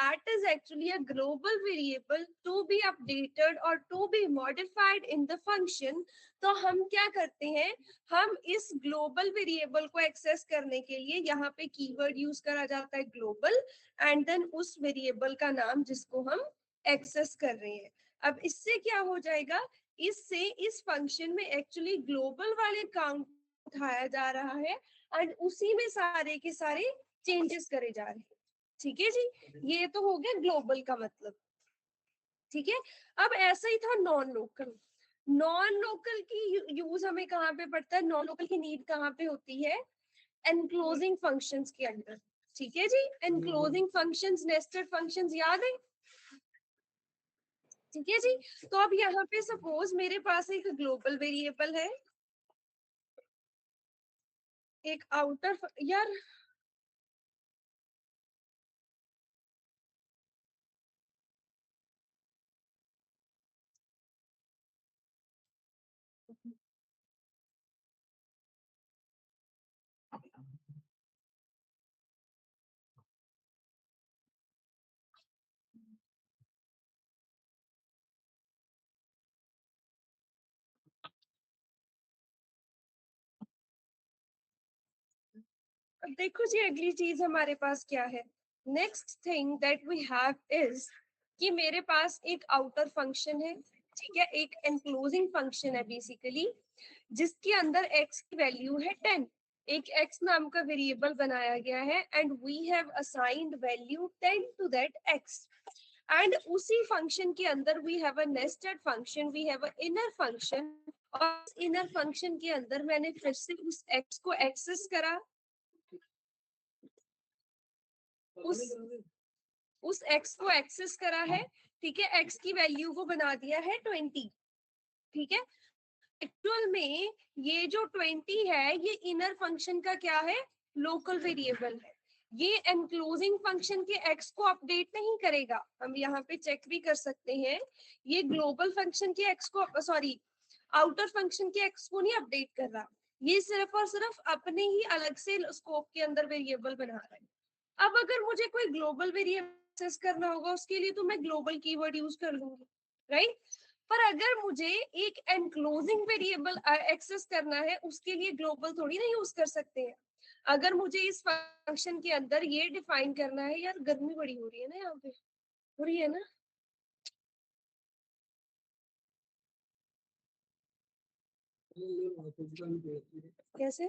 that is actually a global variable to be updated or to be modified in the function. तो हम क्या करते हैं, हम इस ग्लोबल वेरिएबल को एक्सेस करने के लिए यहाँ पे कीवर्ड यूज करा जाता है ग्लोबल, एंड देन उस वेरिएबल का नाम जिसको हम एक्सेस कर रहे हैं। अब इससे क्या हो जाएगा, इससे इस फंक्शन में एक्चुअली ग्लोबल वाले काउंट उठाया जा रहा है एंड उसी में सारे के सारे चेंजेस करे जा रहे हैं। ठीक है जी, ये तो हो गया ग्लोबल का मतलब। ठीक है, अब ऐसा ही था नॉन लोकल। नॉन लोकल की यूज हमें कहाँ पे पड़ता है, नॉन लोकल की नीड कहाँ पे होती है, एनक्लोजिंग फंक्शंस के अंदर। ठीक है जी, एनक्लोजिंग फंक्शंस, नेस्टेड फंक्शंस याद है। ठीक है जी, तो अब यहाँ पे सपोज मेरे पास एक ग्लोबल वेरिएबल है, एक आउटर यार अब देखो जी, अगली चीज हमारे पास क्या है, next thing that we have is कि मेरे पास एक आउटर फंक्शन है। ठीक है, एक एनक्लोजिंग फंक्शन है बेसिकली, जिसके अंदर x की वैल्यू है 10। एक x नाम का वेरिएबल बनाया गया है and we have assigned value 10 to that x, and उसी फंक्शन के अंदर we have a nested function, we have a inner function, और इनर फंक्शन के अंदर मैंने फिर से उस x को एक्सेस करा, उस x को एक्सेस करा है। ठीक है, x की वैल्यू को बना दिया है 20। ठीक है, एक्चुअल में ये जो 20 है ये इनर फंक्शन का क्या है, लोकल वेरिएबल है। ये एनक्लोजिंग फंक्शन के x को अपडेट नहीं करेगा, हम यहाँ पे चेक भी कर सकते हैं। ये ग्लोबल फंक्शन के x को, सॉरी आउटर फंक्शन के x को नहीं अपडेट कर रहा, ये सिर्फ और सिर्फ अपने ही अलग से स्कोप के अंदर वेरिएबल बना रहा है। अब अगर मुझे कोई ग्लोबल वेरिएबल एक्सेस करना होगा उसके लिए तो मैं ग्लोबल कीवर्ड यूज कर लूंगी, राइट। पर अगर मुझे एक एनक्लोजिंग वेरिएबल एक्सेस करना है उसके लिए ग्लोबल थोड़ी ना यूज कर सकते हैं। अगर मुझे इस फंक्शन के अंदर ये डिफाइन करना है, यार गर्मी बड़ी हो रही है ना यहाँ पे, हो रही है ना। कैसे,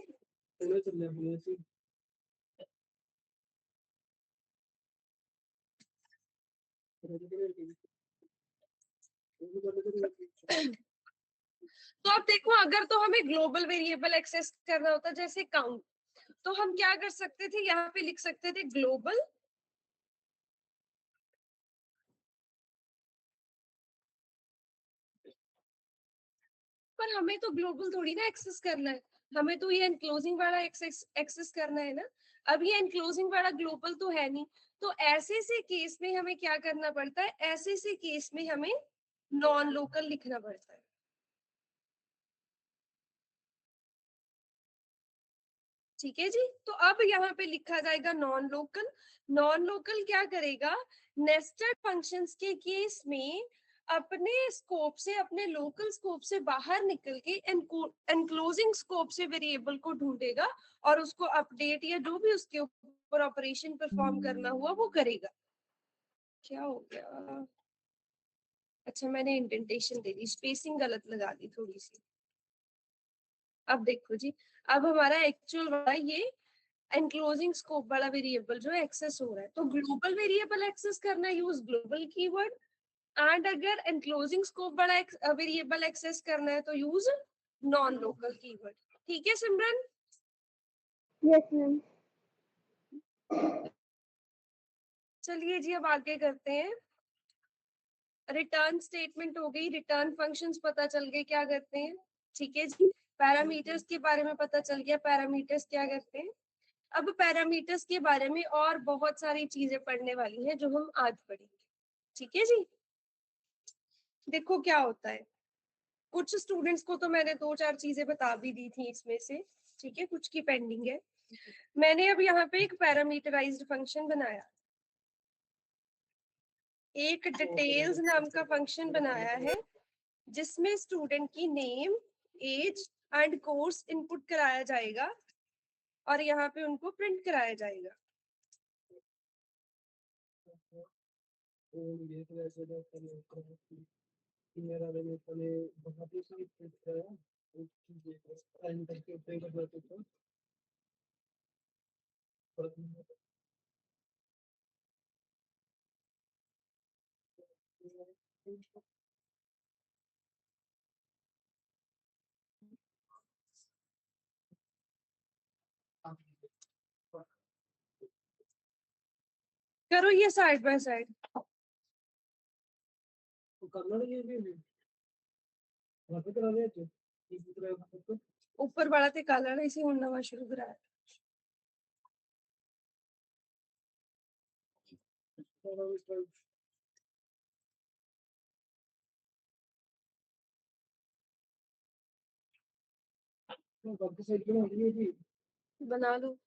तो अब देखो, अगर तो हमें ग्लोबल वेरिएबल एक्सेस करना होता जैसे काउंट, तो हम क्या कर सकते थे, यहाँ पे लिख सकते थे ग्लोबल, पर हमें तो ग्लोबल थोड़ी ना एक्सेस करना है, हमें तो ये एनक्लोजिंग वाला एक्सेस करना है ना। अब ये एनक्लोजिंग वाला ग्लोबल तो है नहीं, तो ऐसे से केस में हमें क्या करना पड़ता है, ऐसे से केस में हमें नॉन लोकल लिखना पड़ता है। ठीक है जी, तो अब यहाँ पे लिखा जाएगा नॉन लोकल। नॉन लोकल क्या करेगा, नेस्टेड फंक्शंस के केस में अपने स्कोप से, अपने लोकल स्कोप से बाहर निकल के एनक्लोजिंग स्कोप से वेरिएबल को ढूंढेगा और उसको अपडेट या जो भी उसके ऊपर ऑपरेशन परफॉर्म करना हुआ वो करेगा। क्या हो गया, अच्छा मैंने इंडेंटेशन दे दी, स्पेसिंग गलत लगा दी थोड़ी सी। अब देखो जी, अब हमारा एक्चुअल वाला ये एनक्लोजिंग स्कोप वाला वेरिएबल जो एक्सेस हो रहा है, तो ग्लोबल वेरिएबल एक्सेस करना यूज ग्लोबल कीवर्ड, एंड अगर एनक्लोजिंग स्कोप वाला वेरिएबल एक्सेस करना है तो यूज नॉन लोकल कीवर्ड। ठीक है सिमरन। Yes ma'am. चलिए जी, अब आगे करते हैं। रिटर्न स्टेटमेंट हो गई, रिटर्न फंक्शंस पता चल गए क्या करते हैं। ठीक है जी, पैरामीटर्स के बारे में पता चल गया, पैरामीटर्स क्या करते हैं। अब पैरामीटर्स के बारे में और बहुत सारी चीजें पढ़ने वाली हैं जो हम आज पढ़ेंगे। ठीक है जी, देखो क्या होता है, कुछ स्टूडेंट्स को तो मैंने 2-4 चीजें बता भी दी थी इसमें से। ठीक है, कुछ की पेंडिंग है। मैंने अब यहाँ पे एक पैरामीटराइज्ड फंक्शन बनाया। एक डिटेल्स नाम का फंक्शन बनाया है जिसमें स्टूडेंट की name, age and course input कराया जाएगा और यहाँ पे उनको प्रिंट कराया जाएगा। करो ये साइड बाय साइड। ऊपर बड़ा ते कलर इसे हुन नवा शुरू कराया। बना लो।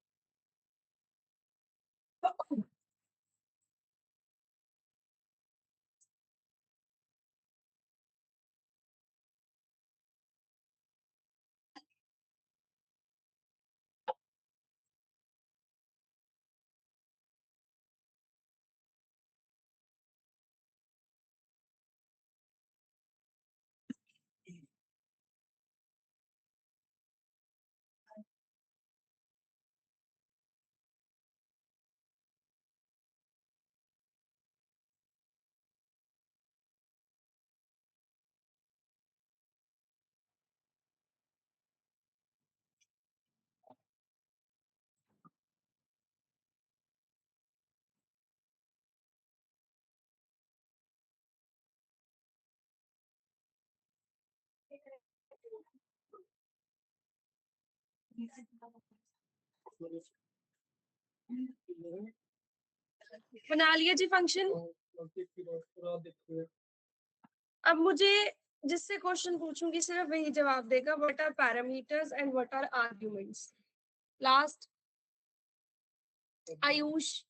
बना लिया जी फंक्शन। अब मुझे जिससे क्वेश्चन पूछूंगी सिर्फ वही जवाब देगा। What are parameters and what are arguments. Last Ayush,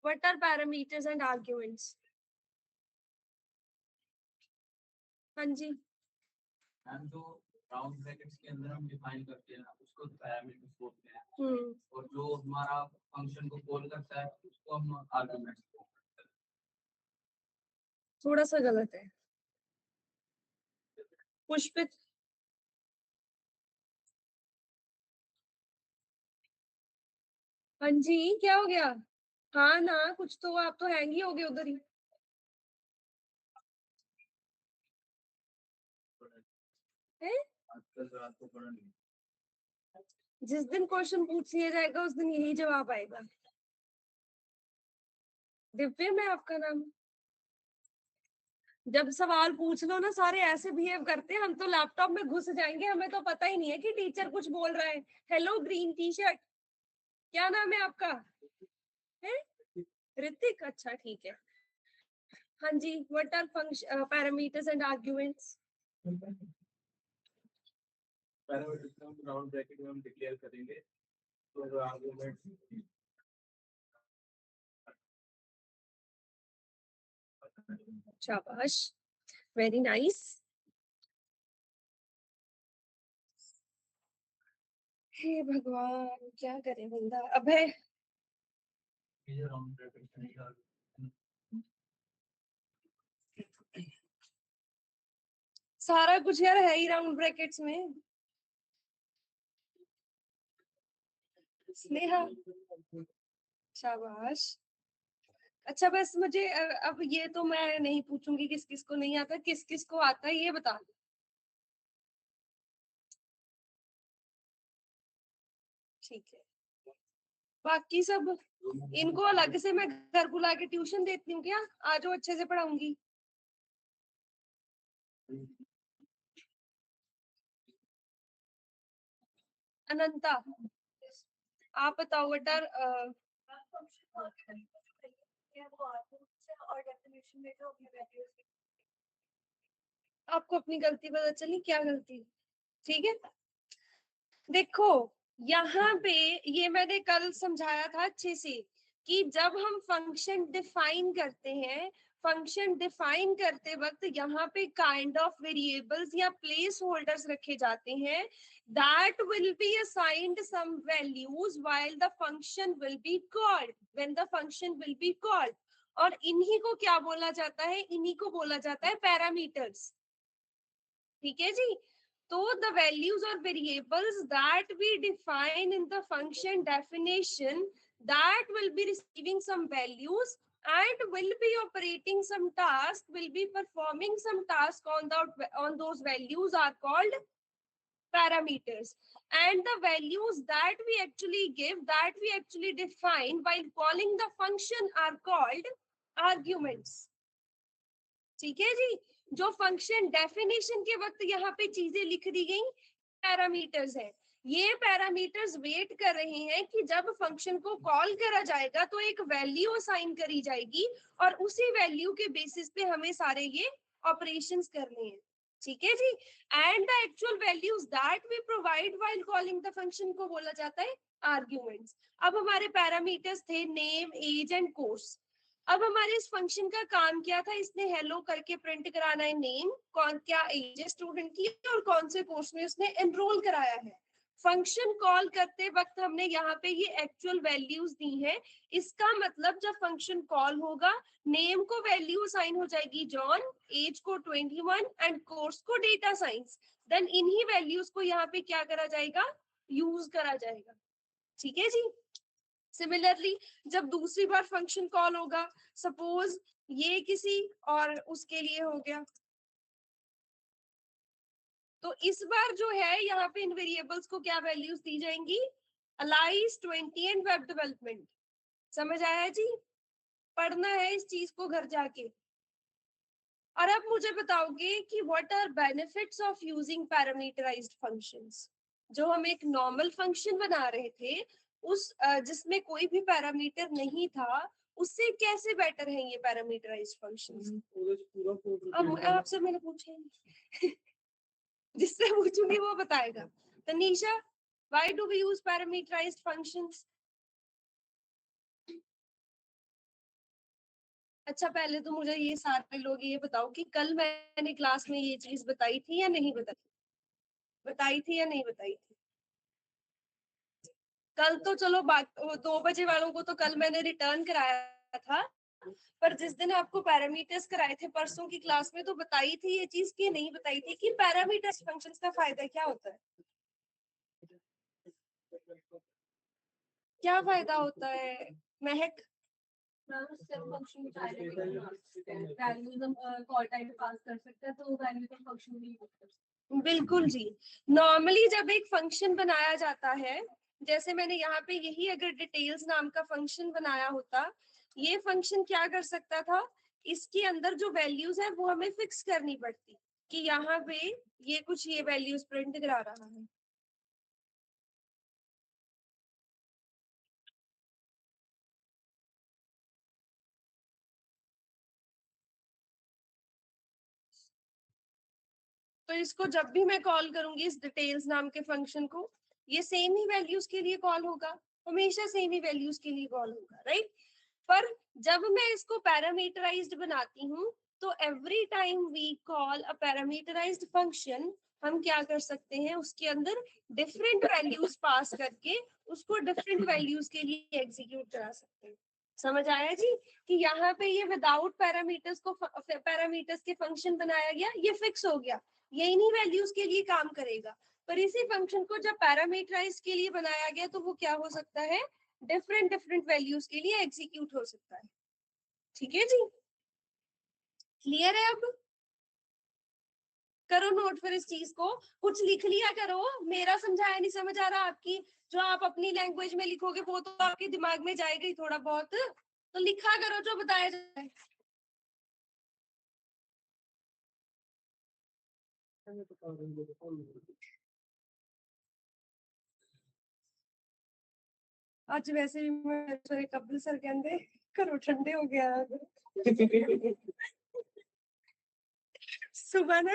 what are parameters and arguments. हाँ जी, मैम जो राउंड ब्रैकेट्स के अंदर हम डिफाइन करते हैं उसको पैरामीटर्स बोलते हैं और जो हमारा फंक्शन को कॉल करता है उसको हम आर्गुमेंट्स बोलते हैं। थोड़ा सा गलत है। पुष्पित, हाँ जी क्या हो गया? हाँ ना, कुछ तो आप तो हैंग ही हो गए उधर ही। है? आजकल रात को पढ़ा नहीं। जिस दिन क्वेश्चन पूछ लिया जाएगा उस दिन यही जवाब आएगा। दिव्य में आपका नाम। जब सवाल पूछ लो ना सारे ऐसे बिहेव करते हैं, हम तो लैपटॉप में घुस जाएंगे, हमें तो पता ही नहीं है कि टीचर कुछ बोल रहा है। हेलो ग्रीन टी शर्ट, क्या नाम है आपका? है ऋतिक, अच्छा ठीक है। हाँ जी, what are function parameters and arguments. Parameters हम राउंड ब्रैकेट में हम डिक्लेयर करेंगे तो आर्गुमेंट्स शाबाश, वेरी नाइस। हे भगवान, क्या करे बंदा। अभय, राउंड ब्रैकेट सारा कुछ यार है ही राउंड ब्रैकेट्स में। स्नेहा, शाबाश। अच्छा बस मुझे अब ये तो मैं नहीं पूछूंगी किस किस को नहीं आता, किस किस को आता है ये बता दो। ठीक है, बाकी सब इनको अलग से मैं घर बुला के ट्यूशन देती हूँ क्या? आज वो अच्छे से पढ़ाऊंगी। अनंता, आप बताओ बेटा। आपको अपनी गलती पता चली, क्या गलती? ठीक है, देखो यहाँ पे ये मैंने कल समझाया था अच्छे से कि जब हम फंक्शन डिफाइन करते हैं, फंक्शन डिफाइन करते वक्त यहाँ पे काइंड ऑफ वेरिएबल्स या प्लेस होल्डर्स रखे जाते हैं, that will be assigned some values while the function will be called, when the function will be called, और इन्हीं को क्या बोला जाता है, इन्हीं को बोला जाता है पैरामीटर्स। ठीक है जी। तो the values or variables that we define in the function definition, that will be receiving some values and will be operating some task, will be performing some task on those values are called parameters. And the values that we actually give, that we actually define while calling the function are called arguments. ठीक है जी। जो function definition के वक्त यहाँ पे चीजें लिख दी गई पैरामीटर्स है, ये पैरामीटर्स वेट कर रहे हैं कि जब फंक्शन को कॉल करा जाएगा तो एक वैल्यू असाइन करी जाएगी और उसी वैल्यू के बेसिस पे हमें सारे ये ऑपरेशंस करने हैं। ठीक है जी। And the actual values that we provide while calling the function को बोला जाता है आर्ग्यूमेंट्स। अब हमारे पैरामीटर्स थे नेम, एज एंड कोर्स। अब हमारे इस फंक्शन का काम क्या था, इसने हेलो करके प्रिंट कराना है नेम, कौन क्या एज है स्टूडेंट की और कौन से कोर्स में उसने एनरोल कराया है। फंक्शन कॉल करते वक्त हमने यहाँ पे ये एक्चुअल वैल्यूज दी है। इसका मतलब जब फंक्शन कॉल होगा, नेम को वैल्यू असाइन हो जाएगी जॉन, एज को 21 एंड कोर्स को डेटा साइंस। देन इन्हीं वैल्यूज को यहाँ पे क्या करा जाएगा, यूज करा जाएगा। ठीक है जी। सिमिलरली जब दूसरी बार फंक्शन कॉल होगा, सपोज ये किसी और उसके लिए हो गया, तो इस बार जो है यहाँ पे इन वेरिएबल्स को क्या वैल्यूज दी जाएंगी, अलाइज 20 एंड वेब डेवलपमेंट। समझ आया जी? पढ़ना है इस चीज को घर जाके। और अब मुझे बताओगे कि what are benefits of using parameterised functions. जो हम एक नॉर्मल फंक्शन बना रहे थे उस जिसमें कोई भी पैरामीटर नहीं था, उससे कैसे बेटर है ये पैरामीटराइज्ड फंक्शंस? अब आपसे मैंने पूछा जिससे पूछूंगी वो बताएगा। Tanisha, why do we use parameterised functions? अच्छा पहले तो मुझे ये सारे लोग ये बताओ कि कल मैंने क्लास में ये चीज बताई थी या नहीं बताई, बताई थी या नहीं बताई थी? कल तो चलो 2 बजे वालों को तो कल मैंने रिटर्न कराया था, पर जिस दिन आपको पैरामीटर्स कराए थे परसों की क्लास में तो बताई थी ये चीज की नहीं बताई थी कि पैरामीटर्स फंक्शंस का फायदा क्या होता है? क्या फायदा होता है महक? फंक्शन वैल्यूज हम कॉल टाइम पास कर सकते हैं, तो वैल्यू का फंक्शन भी यूज कर सकते हैं। बिल्कुल जी। नॉर्मली जब एक फंक्शन बनाया जाता है, जैसे मैंने यहाँ पे यही अगर डिटेल्स नाम का फंक्शन बनाया होता, ये फंक्शन क्या कर सकता था, इसके अंदर जो वैल्यूज है वो हमें फिक्स करनी पड़ती कि यहाँ पे ये कुछ ये वैल्यूज प्रिंट करा रहा है। तो इसको जब भी मैं कॉल करूंगी इस डिटेल्स नाम के फंक्शन को, ये सेम ही वैल्यूज के लिए कॉल होगा, हमेशा सेम ही वैल्यूज के लिए कॉल होगा, राइट? पर जब मैं इसको पैरामीटराइज्ड बनाती हूँ तो every time we call a parameterised function, हम क्या कर सकते हैं, उसके अंदर डिफरेंट वैल्यूज पास करके उसको डिफरेंट वैल्यूज के लिए एग्जीक्यूट करा सकते हैं। समझ आया जी? कि यहाँ पे ये विदाउट पैरामीटर्स को पैरामीटर्स के फंक्शन बनाया गया, ये फिक्स हो गया, ये इन्हीं वैल्यूज के लिए काम करेगा। पर इसी फंक्शन को जब पैरामीटराइज के लिए बनाया गया तो वो क्या हो सकता है, डिफरेंट डिफरेंट वैल्यूज के लिए एग्जीक्यूट हो सकता है। ठीक है जी, क्लियर है? अब करो नोट फिर इस चीज को, कुछ लिख लिया करो। मेरा समझाया नहीं समझ आ रहा, आपकी जो आप अपनी लैंग्वेज में लिखोगे वो तो आपके दिमाग में जाएगा ही थोड़ा बहुत, तो लिखा करो जो बताया जाए। आज वैसे भी मैं कपिल सर कहते करो ठंडे हो गया सुबह ना,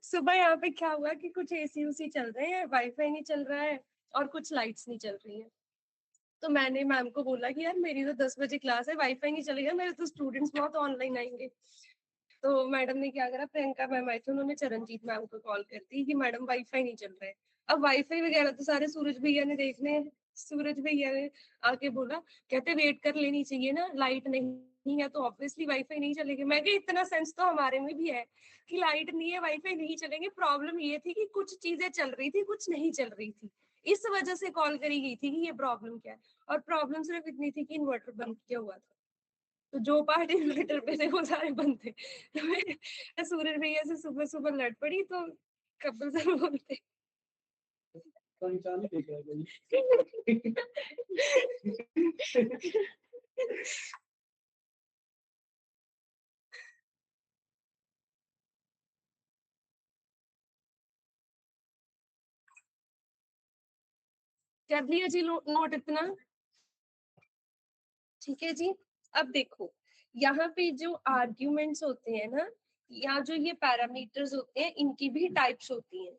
सुबह यहाँ पे क्या हुआ कि कुछ एसी उसी चल रहे हैं, वाईफाई नहीं चल रहा है और कुछ लाइट्स नहीं चल रही है। तो मैंने मैम को बोला कि यार मेरी तो 10 बजे क्लास है, वाईफाई नहीं चलेगा, मेरे तो स्टूडेंट्स बहुत ऑनलाइन आएंगे। तो मैडम ने क्या करा, प्रियंका मैम आई थी, उन्होंने चरणजीत मैम को कॉल कर दी कि मैडम वाईफाई नहीं चल रहा है। अब वाईफाई वगैरह तो सारे सूरज भैया ने देखने हैं। सूरज भैया ने आके बोला, कहते वेट कर लेनी चाहिए ना, लाइट नहीं है तो ऑब्वियसली वाईफाई नहीं चलेगी। मैं कहा इतना सेंस तो हमारे में भी है कि लाइट नहीं है वाईफाई नहीं चलेंगे। प्रॉब्लम ये थी कि कुछ चीजें चल रही थी, कुछ नहीं चल रही थी, इस वजह से कॉल करी गई थी कि ये प्रॉब्लम क्या है। और प्रॉब्लम सिर्फ इतनी थी कि इन्वर्टर बंद किया हुआ था, तो जो पार्ट इन्वर्टर पे थे वो सारे बंद थे। तो मैं सूरज भैया से सुबह सुबह लड़ पड़ी, तो कपिल सर बोलते कर लिया जी नोट इतना, ठीक है जी। अब देखो यहाँ पे जो आर्ग्यूमेंट्स होते हैं ना, या जो ये पैरामीटर्स होते हैं, इनकी भी टाइप्स होती हैं,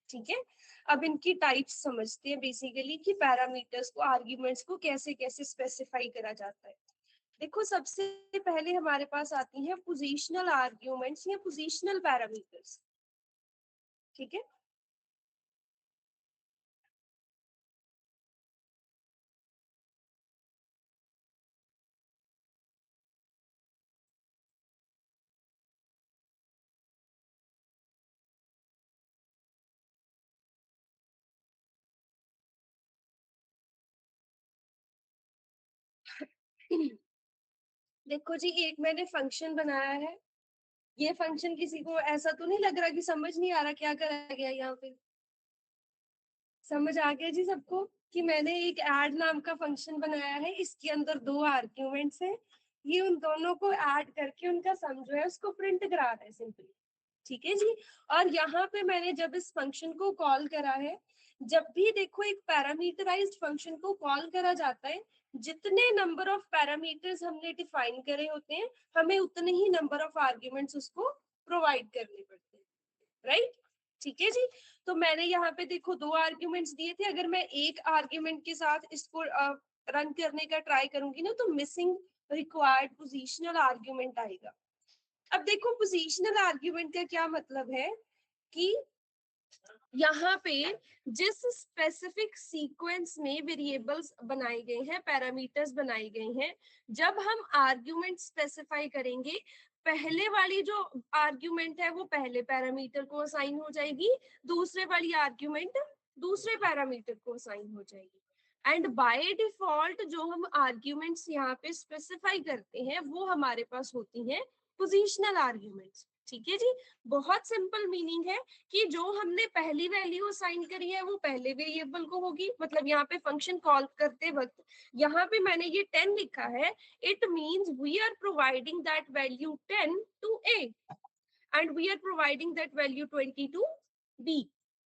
ठीक है। अब इनकी टाइप्स समझते हैं बेसिकली कि पैरामीटर्स को, आर्ग्यूमेंट्स को कैसे कैसे स्पेसिफाई करा जाता है। देखो सबसे पहले हमारे पास आती हैं पोजीशनल आर्ग्यूमेंट्स या पोजीशनल पैरामीटर्स, ठीक है। देखो जी, एक मैंने फंक्शन बनाया है, ये फंक्शन किसी को ऐसा तो नहीं लग रहा कि समझ नहीं आ रहा क्या करा गया यहाँ पे? समझ आ गया जी सबको कि मैंने एक ऐड नाम का फंक्शन बनाया है, इसके अंदर दो आर्ग्यूमेंट्स हैं, ये उन दोनों को ऐड करके उनका सम जो है उसको प्रिंट करा रहा है सिंपली, ठीक है जी। और यहाँ पे मैंने जब इस फंक्शन को कॉल करा है, जब भी देखो एक पैरामीटराइज्ड फंक्शन को कॉल करा जाता है, जितने नंबर ऑफ पैरामीटर्स हमने डिफाइन करे होते हैं, हमें उतने ही नंबर ऑफ आर्ग्यूमेंट्स उसको प्रोवाइड करने पड़ते हैं, राइट, ठीक है जी। तो मैंने यहाँ पे देखो दो आर्ग्यूमेंट्स दिए थे, अगर मैं एक आर्ग्यूमेंट के साथ इसको रन करने का ट्राई करूंगी ना, तो मिसिंग रिक्वायर्ड पोजिशनल आर्ग्यूमेंट आएगा। अब देखो पोजीशनल आर्ग्यूमेंट का क्या मतलब है कि यहाँ पे जिस स्पेसिफिक सीक्वेंस में वेरिएबल्स बनाए गए हैं, पैरामीटर्स बनाए गए हैं, जब हम आर्ग्यूमेंट स्पेसिफाई करेंगे, पहले वाली जो आर्ग्यूमेंट है वो पहले पैरामीटर को असाइन हो जाएगी, दूसरे वाली आर्ग्यूमेंट दूसरे पैरामीटर को असाइन हो जाएगी। एंड बाय डिफॉल्ट जो हम आर्ग्यूमेंट्स यहाँ पे स्पेसिफाई करते हैं वो हमारे पास होती हैं पोजीशनल आर्ग्यूमेंट्स, ठीक है जी। बहुत सिंपल मीनिंग है कि जो हमने पहली वैल्यू असाइन करी है वो पहले वेरिएबल को होगी, मतलब यहाँ पे फंक्शन कॉल करते वक्त यहाँ पे मैंने ये 10 लिखा है, it means we are providing that value 10 to a and we are providing that value 20 to b.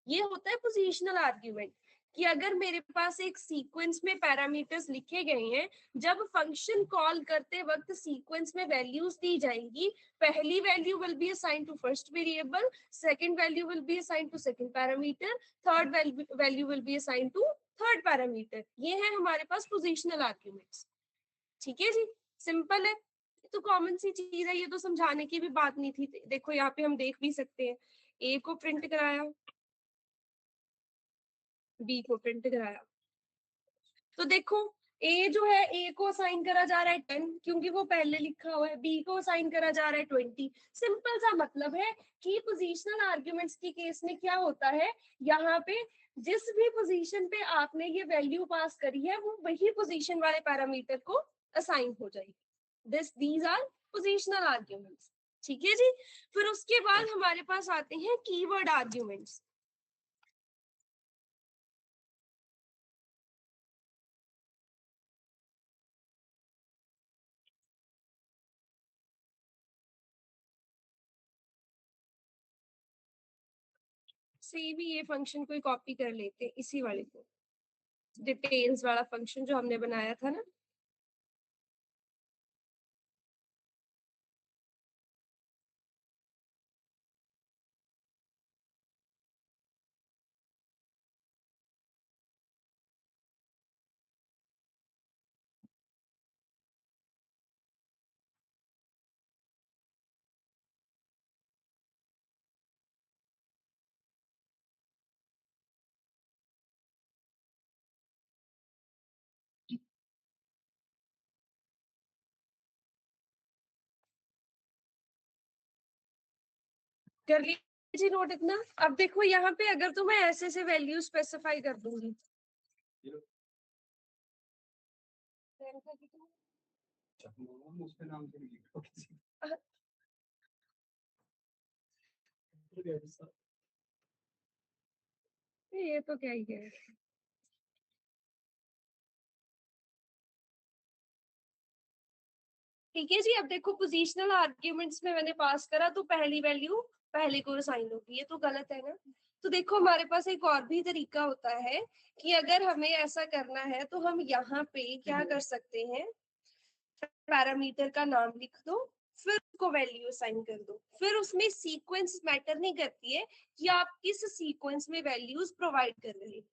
ये होता है पोजीशनल आर्ग्यूमेंट कि अगर मेरे पास एक सीक्वेंस में पैरामीटर्स लिखे गए हैं, जब फंक्शन कॉल करते वक्त सीक्वेंस में वैल्यूज दी जाएंगी, पहली value will be assigned to first variable, second value will be assigned to second parameter, third value will be assigned to third parameter. ये है हमारे पास पोजीशनल आर्ग्यूमेंट्स, ठीक है जी। सिंपल है, तो कॉमन सी चीज है, ये तो समझाने की भी बात नहीं थी। देखो यहाँ पे हम देख भी सकते हैं, ए को प्रिंट कराया, बी को प्रिंट कराया, तो देखो ए जो है, ए को असाइन करा जा रहा है 10 क्योंकि वो पहले लिखा हुआ है, बी को असाइन करा जा रहा है 20। सिंपल सा मतलब है कि पोजीशनल आर्ग्यूमेंट्स के केस में क्या होता है, यहाँ पे जिस भी पोजीशन पे आपने ये वैल्यू पास करी है वो वही पोजीशन वाले पैरामीटर को असाइन हो जाएगी। दीज आर पोजीशनल आर्ग्यूमेंट्स, ठीक है जी। फिर उसके बाद हमारे पास आते हैं कीवर्ड आर्ग्यूमेंट्स। से भी ये फंक्शन कोई कॉपी कर लेते हैं, इसी वाले को, डिटेल्स वाला फंक्शन जो हमने बनाया था ना, कर लीजिए नोट इतना। अब देखो यहाँ पे अगर तो मैं ऐसे से वैल्यू स्पेसिफाई कर दूंगी, उसके नाम से ये तो क्या ही है। ठीक है जी, अब देखो पोजिशनल आर्ग्यूमेंट्स में मैंने पास करा तो पहली वैल्यू पहले को असाइन होगी, ये तो गलत है ना। तो देखो हमारे पास एक और भी तरीका होता है कि अगर हमें ऐसा करना है तो हम यहाँ पे क्या कर सकते हैं, पैरामीटर का नाम लिख दो, फिर उसको वैल्यू असाइन कर दो। फिर उसमें सीक्वेंस मैटर नहीं करती है कि आप किस सीक्वेंस में वैल्यूज प्रोवाइड कर रहे हैं।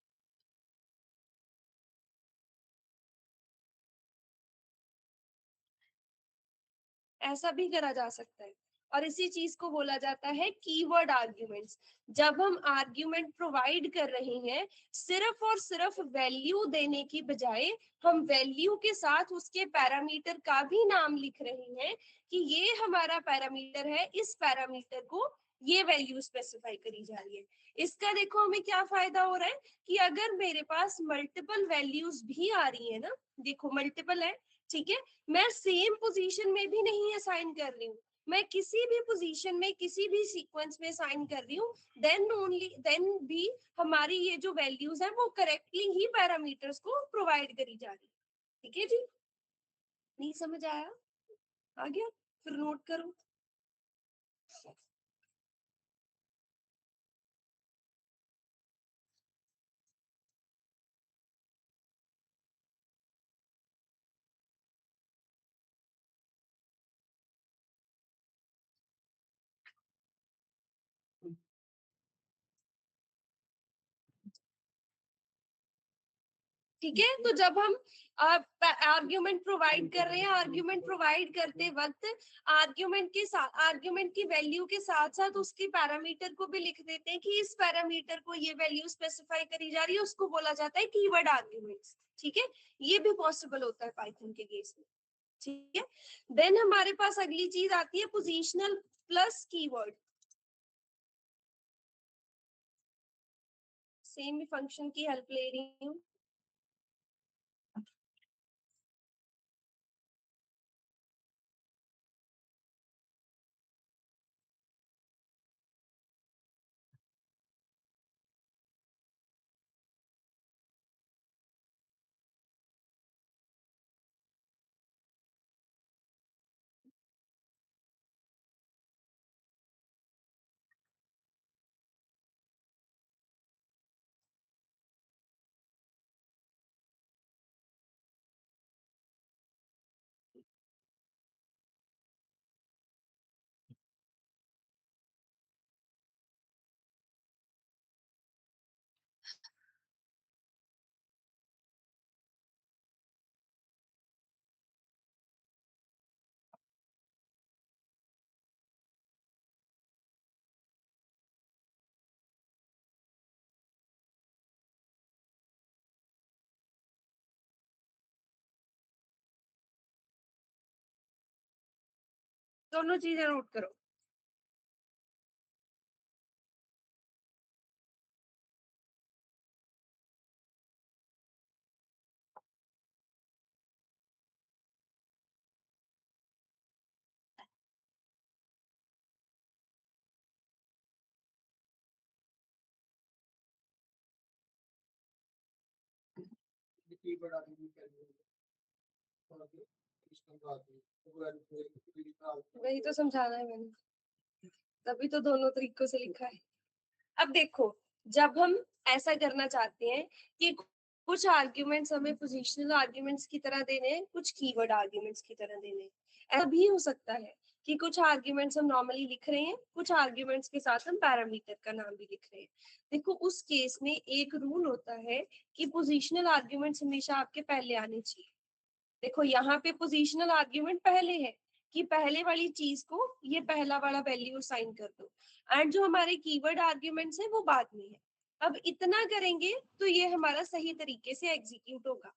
ऐसा भी करा जा सकता है और इसी चीज को बोला जाता है कीवर्ड आर्ग्यूमेंट्स। जब हम आर्ग्यूमेंट प्रोवाइड कर रहे हैं, सिर्फ और सिर्फ वैल्यू देने की बजाय हम वैल्यू के साथ उसके पैरामीटर का भी नाम लिख रहे हैं कि ये हमारा पैरामीटर है, इस पैरामीटर को ये वैल्यू स्पेसिफाई करी जा रही है। इसका देखो हमें क्या फायदा हो रहा है कि अगर मेरे पास मल्टीपल वैल्यूज भी आ रही है ना, देखो मल्टीपल है, ठीक है, मैं सेम पोजीशन में भी नहीं असाइन कर रही हूँ, मैं किसी भी पोजीशन में किसी भी सीक्वेंस में असाइन कर रही हूँ, देन भी हमारी ये जो वैल्यूज है वो करेक्टली ही पैरामीटर्स को प्रोवाइड करी जा रही है। ठीक है जी, नहीं समझ आया? आ गया? फिर नोट करो। ठीक है, तो जब हम आर्ग्यूमेंट प्रोवाइड कर रहे हैं, आर्ग्यूमेंट प्रोवाइड करते वक्त आर्ग्यूमेंट की वैल्यू के साथ साथ उसके पैरामीटर को भी लिख देते हैं कि इस पैरामीटर को ये वैल्यू स्पेसिफाई करी जा रही है, उसको बोला जाता है कीवर्ड आर्ग्यूमेंट्स। ठीक है, ये भी पॉसिबल होता है पाइथन के केस में। ठीक है, देन हमारे पास अगली चीज आती है positional plus keyword. Same function की हेल्प ले रही हूँ। दोनों चीजें नोट करो। वही तो समझाना है मैंने, तभी तो दोनों तरीकों से लिखा है। अब देखो, जब हम ऐसा करना चाहते हैं कि कुछ आर्ग्यूमेंट्स हमें पोजिशनल आर्ग्यूमेंट्स की तरह देने हैं, कुछ कीवर्ड आर्ग्यूमेंट्स की तरह देने हैं, ऐसा भी हो सकता है कि कुछ आर्ग्यूमेंट्स हम नॉर्मली लिख रहे हैं, कुछ आर्ग्यूमेंट्स के साथ हम पैरामीटर का नाम भी लिख रहे हैं। देखो उस केस में एक रूल होता है कि पोजिशनल आर्ग्यूमेंट्स हमेशा आपके पहले आने चाहिए। देखो यहाँ पे पोजिशनल आर्ग्यूमेंट पहले है कि पहले वाली चीज को ये पहला वाला वैल्यू साइन कर दो, एंड जो हमारे कीवर्ड आर्ग्यूमेंट्स है वो बाद में है। अब इतना करेंगे तो ये हमारा सही तरीके से एग्जीक्यूट होगा।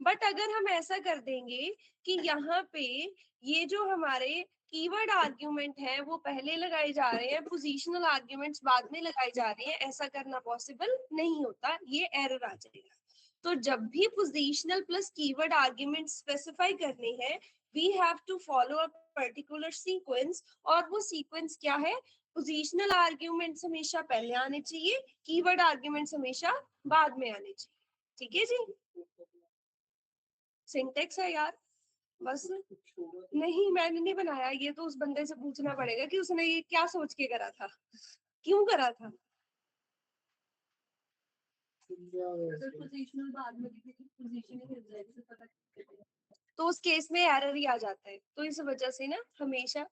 बट अगर हम ऐसा कर देंगे कि यहाँ पे ये जो हमारे कीवर्ड आर्ग्यूमेंट है वो पहले लगाए जा रहे हैं, पोजीशनल आर्ग्यूमेंट्स बाद में लगाए जा रहे हैं, ऐसा करना पॉसिबल नहीं होता, ये एरर आ जाएगा। तो जब भी positional plus keyword argument specify करने हैं, we have to follow a particular sequence, और वो सीक्वेंस क्या है? पोजीशनल आर्ग्यूमेंट्स हमेशा पहले आने चाहिए, कीवर्ड आर्ग्यूमेंट्स हमेशा बाद में आने चाहिए। ठीक है जी, सिंटेक्स है यार बस। नहीं मैंने नहीं बनाया, ये तो उस बंदे से पूछना पड़ेगा कि उसने ये क्या सोच के करा था, क्यों करा था। अगर पोजीशनल बाद में किसी की पोजीशन ही मिल जाएगी तो पता कैसे चलेगा? तो उस केस में एरर ही आ जाता है। तो इस वजह से ना हमेशा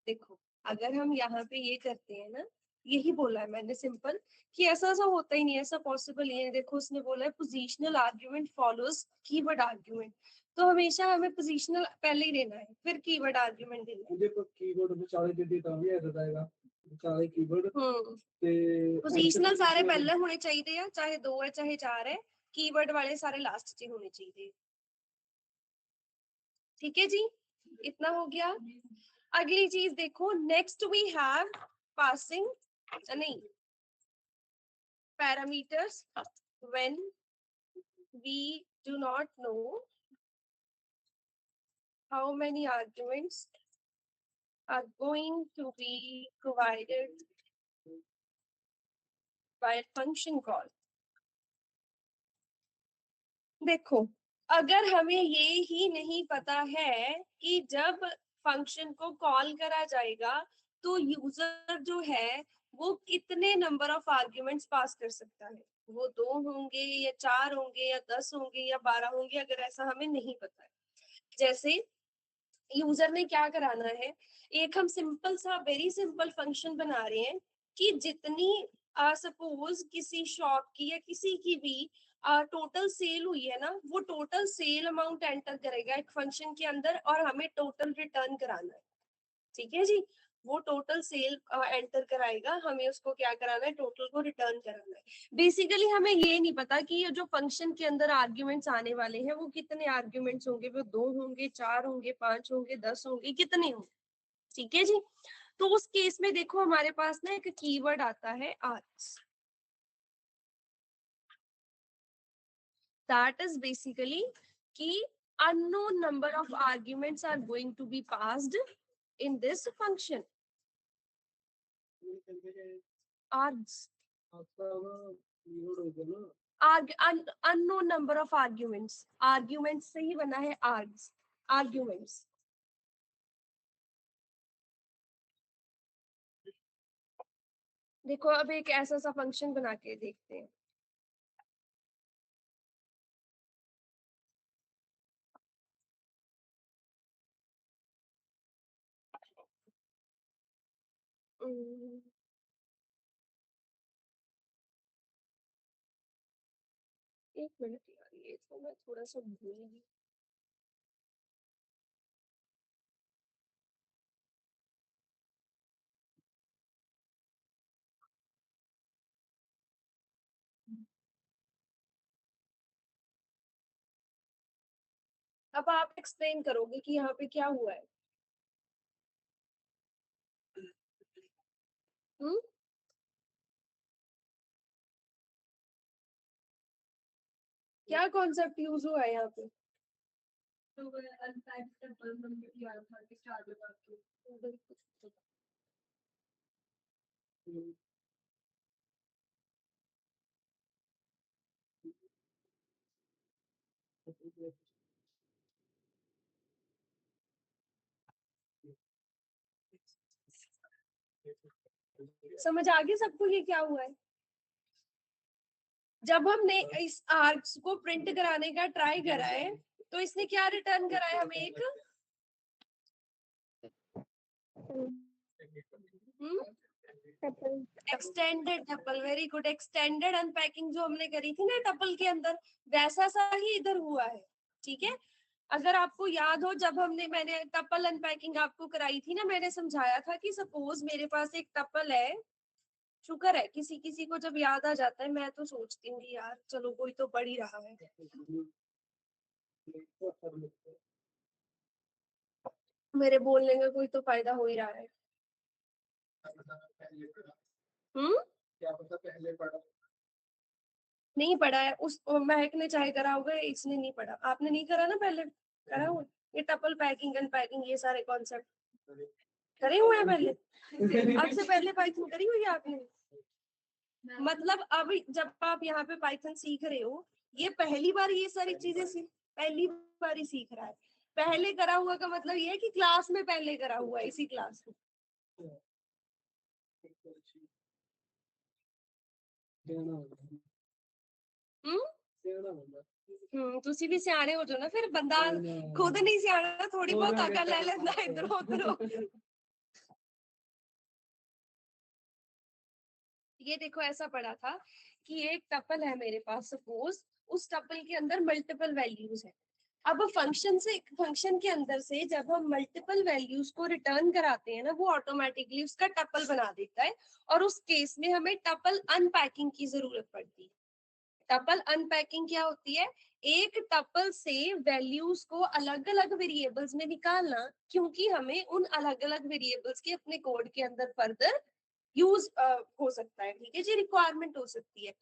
देखो, अगर हम यहाँ पे ये करते हैं ना, यही बोला है मैंने सिंपल, कि ऐसा ऐसा होता ही नहीं है, ऐसा पॉसिबल ही है। देखो उसने बोला है positional argument follows keyword argument, तो हमेशा हमें पोजीशनल पहले ही देना है, फिर कीवर्ड आर्ग्यूमेंट देना है। मुझे पर कीवर्ड ਵਿਚਾਲੇ ਦੇ ਦਿੱਤਾ ਵੀ ਐ ਜਾਏਗਾ ਵਿਚਾਲੇ कीवर्ड ਤੇ पोजीशनल सारे पहले होने चाहिए या चाहे 2 है चाहे 4 है, कीवर्ड वाले सारे लास्ट च होने चाहिए। ठीक है जी, इतना हो गया। अगली चीज देखो, नेक्स्ट वी हैव पासिंग नहीं parameters when we do not know how many arguments are going to be provided by a function call। देखो, अगर हमें ये ही नहीं पता है कि जब फंक्शन को कॉल करा जाएगा तो यूजर जो है वो कितने नंबर ऑफ आर्ग्यूमेंट्स पास कर सकता है, वो 2 होंगे या 4 होंगे या 10 होंगे या 12 होंगे, अगर ऐसा हमें नहीं पता है। जैसे यूजर ने क्या कराना है, एक हम सिंपल सा वेरी सिंपल फंक्शन बना रहे हैं कि जितनी सपोज किसी शॉप की या किसी की भी टोटल सेल हुई है ना, वो टोटल सेल अमाउंट एंटर करेगा एक फंक्शन के अंदर और हमें टोटल रिटर्न कराना है। ठीक है जी, वो टोटल सेल एंटर कराएगा, हमें उसको क्या कराना है, टोटल को रिटर्न कराना है। बेसिकली हमें ये नहीं पता कि ये जो फंक्शन के अंदर आर्ग्यूमेंट्स आने वाले हैं वो कितने आर्ग्यूमेंट्स होंगे, वो 2 होंगे, 4 होंगे, 5 होंगे, 10 होंगे, कितने होंगे। ठीक है जी, तो उस केस में देखो हमारे पास ना एक कीवर्ड आता है आर्ग्स, दैट इज बेसिकली कि unknown number of arguments are going to be passed in this function args keyword हो गया ना unknown number of arguments से ही बना है args, arguments। देखो अब एक ऐसा सा फंक्शन बना के देखते हैं। एक मिनट यार, ये तो मैं थोड़ा सा भूल गई। अब आप एक्सप्लेन करोगे कि यहाँ पे क्या हुआ है। हम्म, क्या कॉन्सेप्ट यूज हुआ है यहाँ पे। तो वो अनसाइड टेबल नंबर यार था कि चार लगा के समझ आ गया सबको ये क्या हुआ है। जब हमने इस आर्क्स को प्रिंट कराने का ट्राई करा है तो इसने क्या रिटर्न करा है हमें, एक extended tuple. Very good, extended unpacking जो हमने करी थी ना टपल के अंदर, वैसा सा ही इधर हुआ है। ठीक है, अगर आपको याद हो जब मैंने टपल अनपैकिंग आपको कराई थी ना, मैंने समझाया था कि सपोज मेरे पास एक टपल है, शुक्र है किसी किसी को जब याद आ जाता है, मैं तो सोचती हूँ यार चलो कोई तो पढ़ ही रहा है। मेरे बोलने का कोई तो फायदा हो ही रहा है। क्या पता पहले पढ़ा। नहीं पढ़ा है, उस महक ने चाहे करा होगा, इसने नहीं पढ़ा। आपने नहीं करा ना पहले? करा हुआ ये टपल पैकिंग, अनपैकिंग, ये सारे कॉन्सेप्ट करे हुए हैं पहले? अब से पहले पाइथन करी हुई है आपने? मतलब अब जब आप यहाँ पे पाइथन सीख रहे हो, ये पहली बार ये सारी चीजें पहली बार ही सीख रहा है। पहले करा हुआ का मतलब ये है कि क्लास में पहले करा हुआ है, इसी क्लास में। तुसी भी सियाने हो जो ना, फिर बंदा खुद नहीं सियाना, थोड़ी बहुत अकल ले लेंदा इधरों उधरों। ये देखो ऐसा पड़ा था कि एक टपल है मेरे पास, सपोज उस टपल के अंदर मल्टीपल वैल्यूज है। अब फंक्शन के अंदर से जब हम मल्टीपल वैल्यूज को रिटर्न कराते हैं ना, वो ऑटोमेटिकली उसका टपल बना देता है, और उस केस में हमें टपल अनपैकिंग की जरूरत पड़ती है। टपल अनपैकिंग क्या होती है? एक टपल से वैल्यूज को अलग अलग वेरिएबल्स में निकालना, क्योंकि हमें उन अलग अलग वेरिएबल्स के अपने कोड के अंदर फर्दर यूज हो सकता है। ठीक है जी, रिक्वायरमेंट हो सकती है।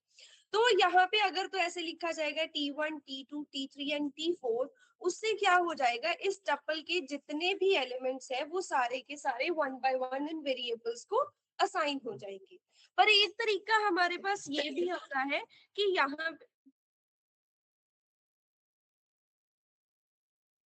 तो यहाँ पे अगर तो ऐसे लिखा जाएगा T1, T2, T3 and T4, उससे क्या हो जाएगा, इस टपल के जितने भी एलिमेंट्स है वो सारे के सारे 1 बाय 1 इन वेरिएबल्स को असाइन हो जाएंगे। पर एक तरीका हमारे पास ये भी होता है कि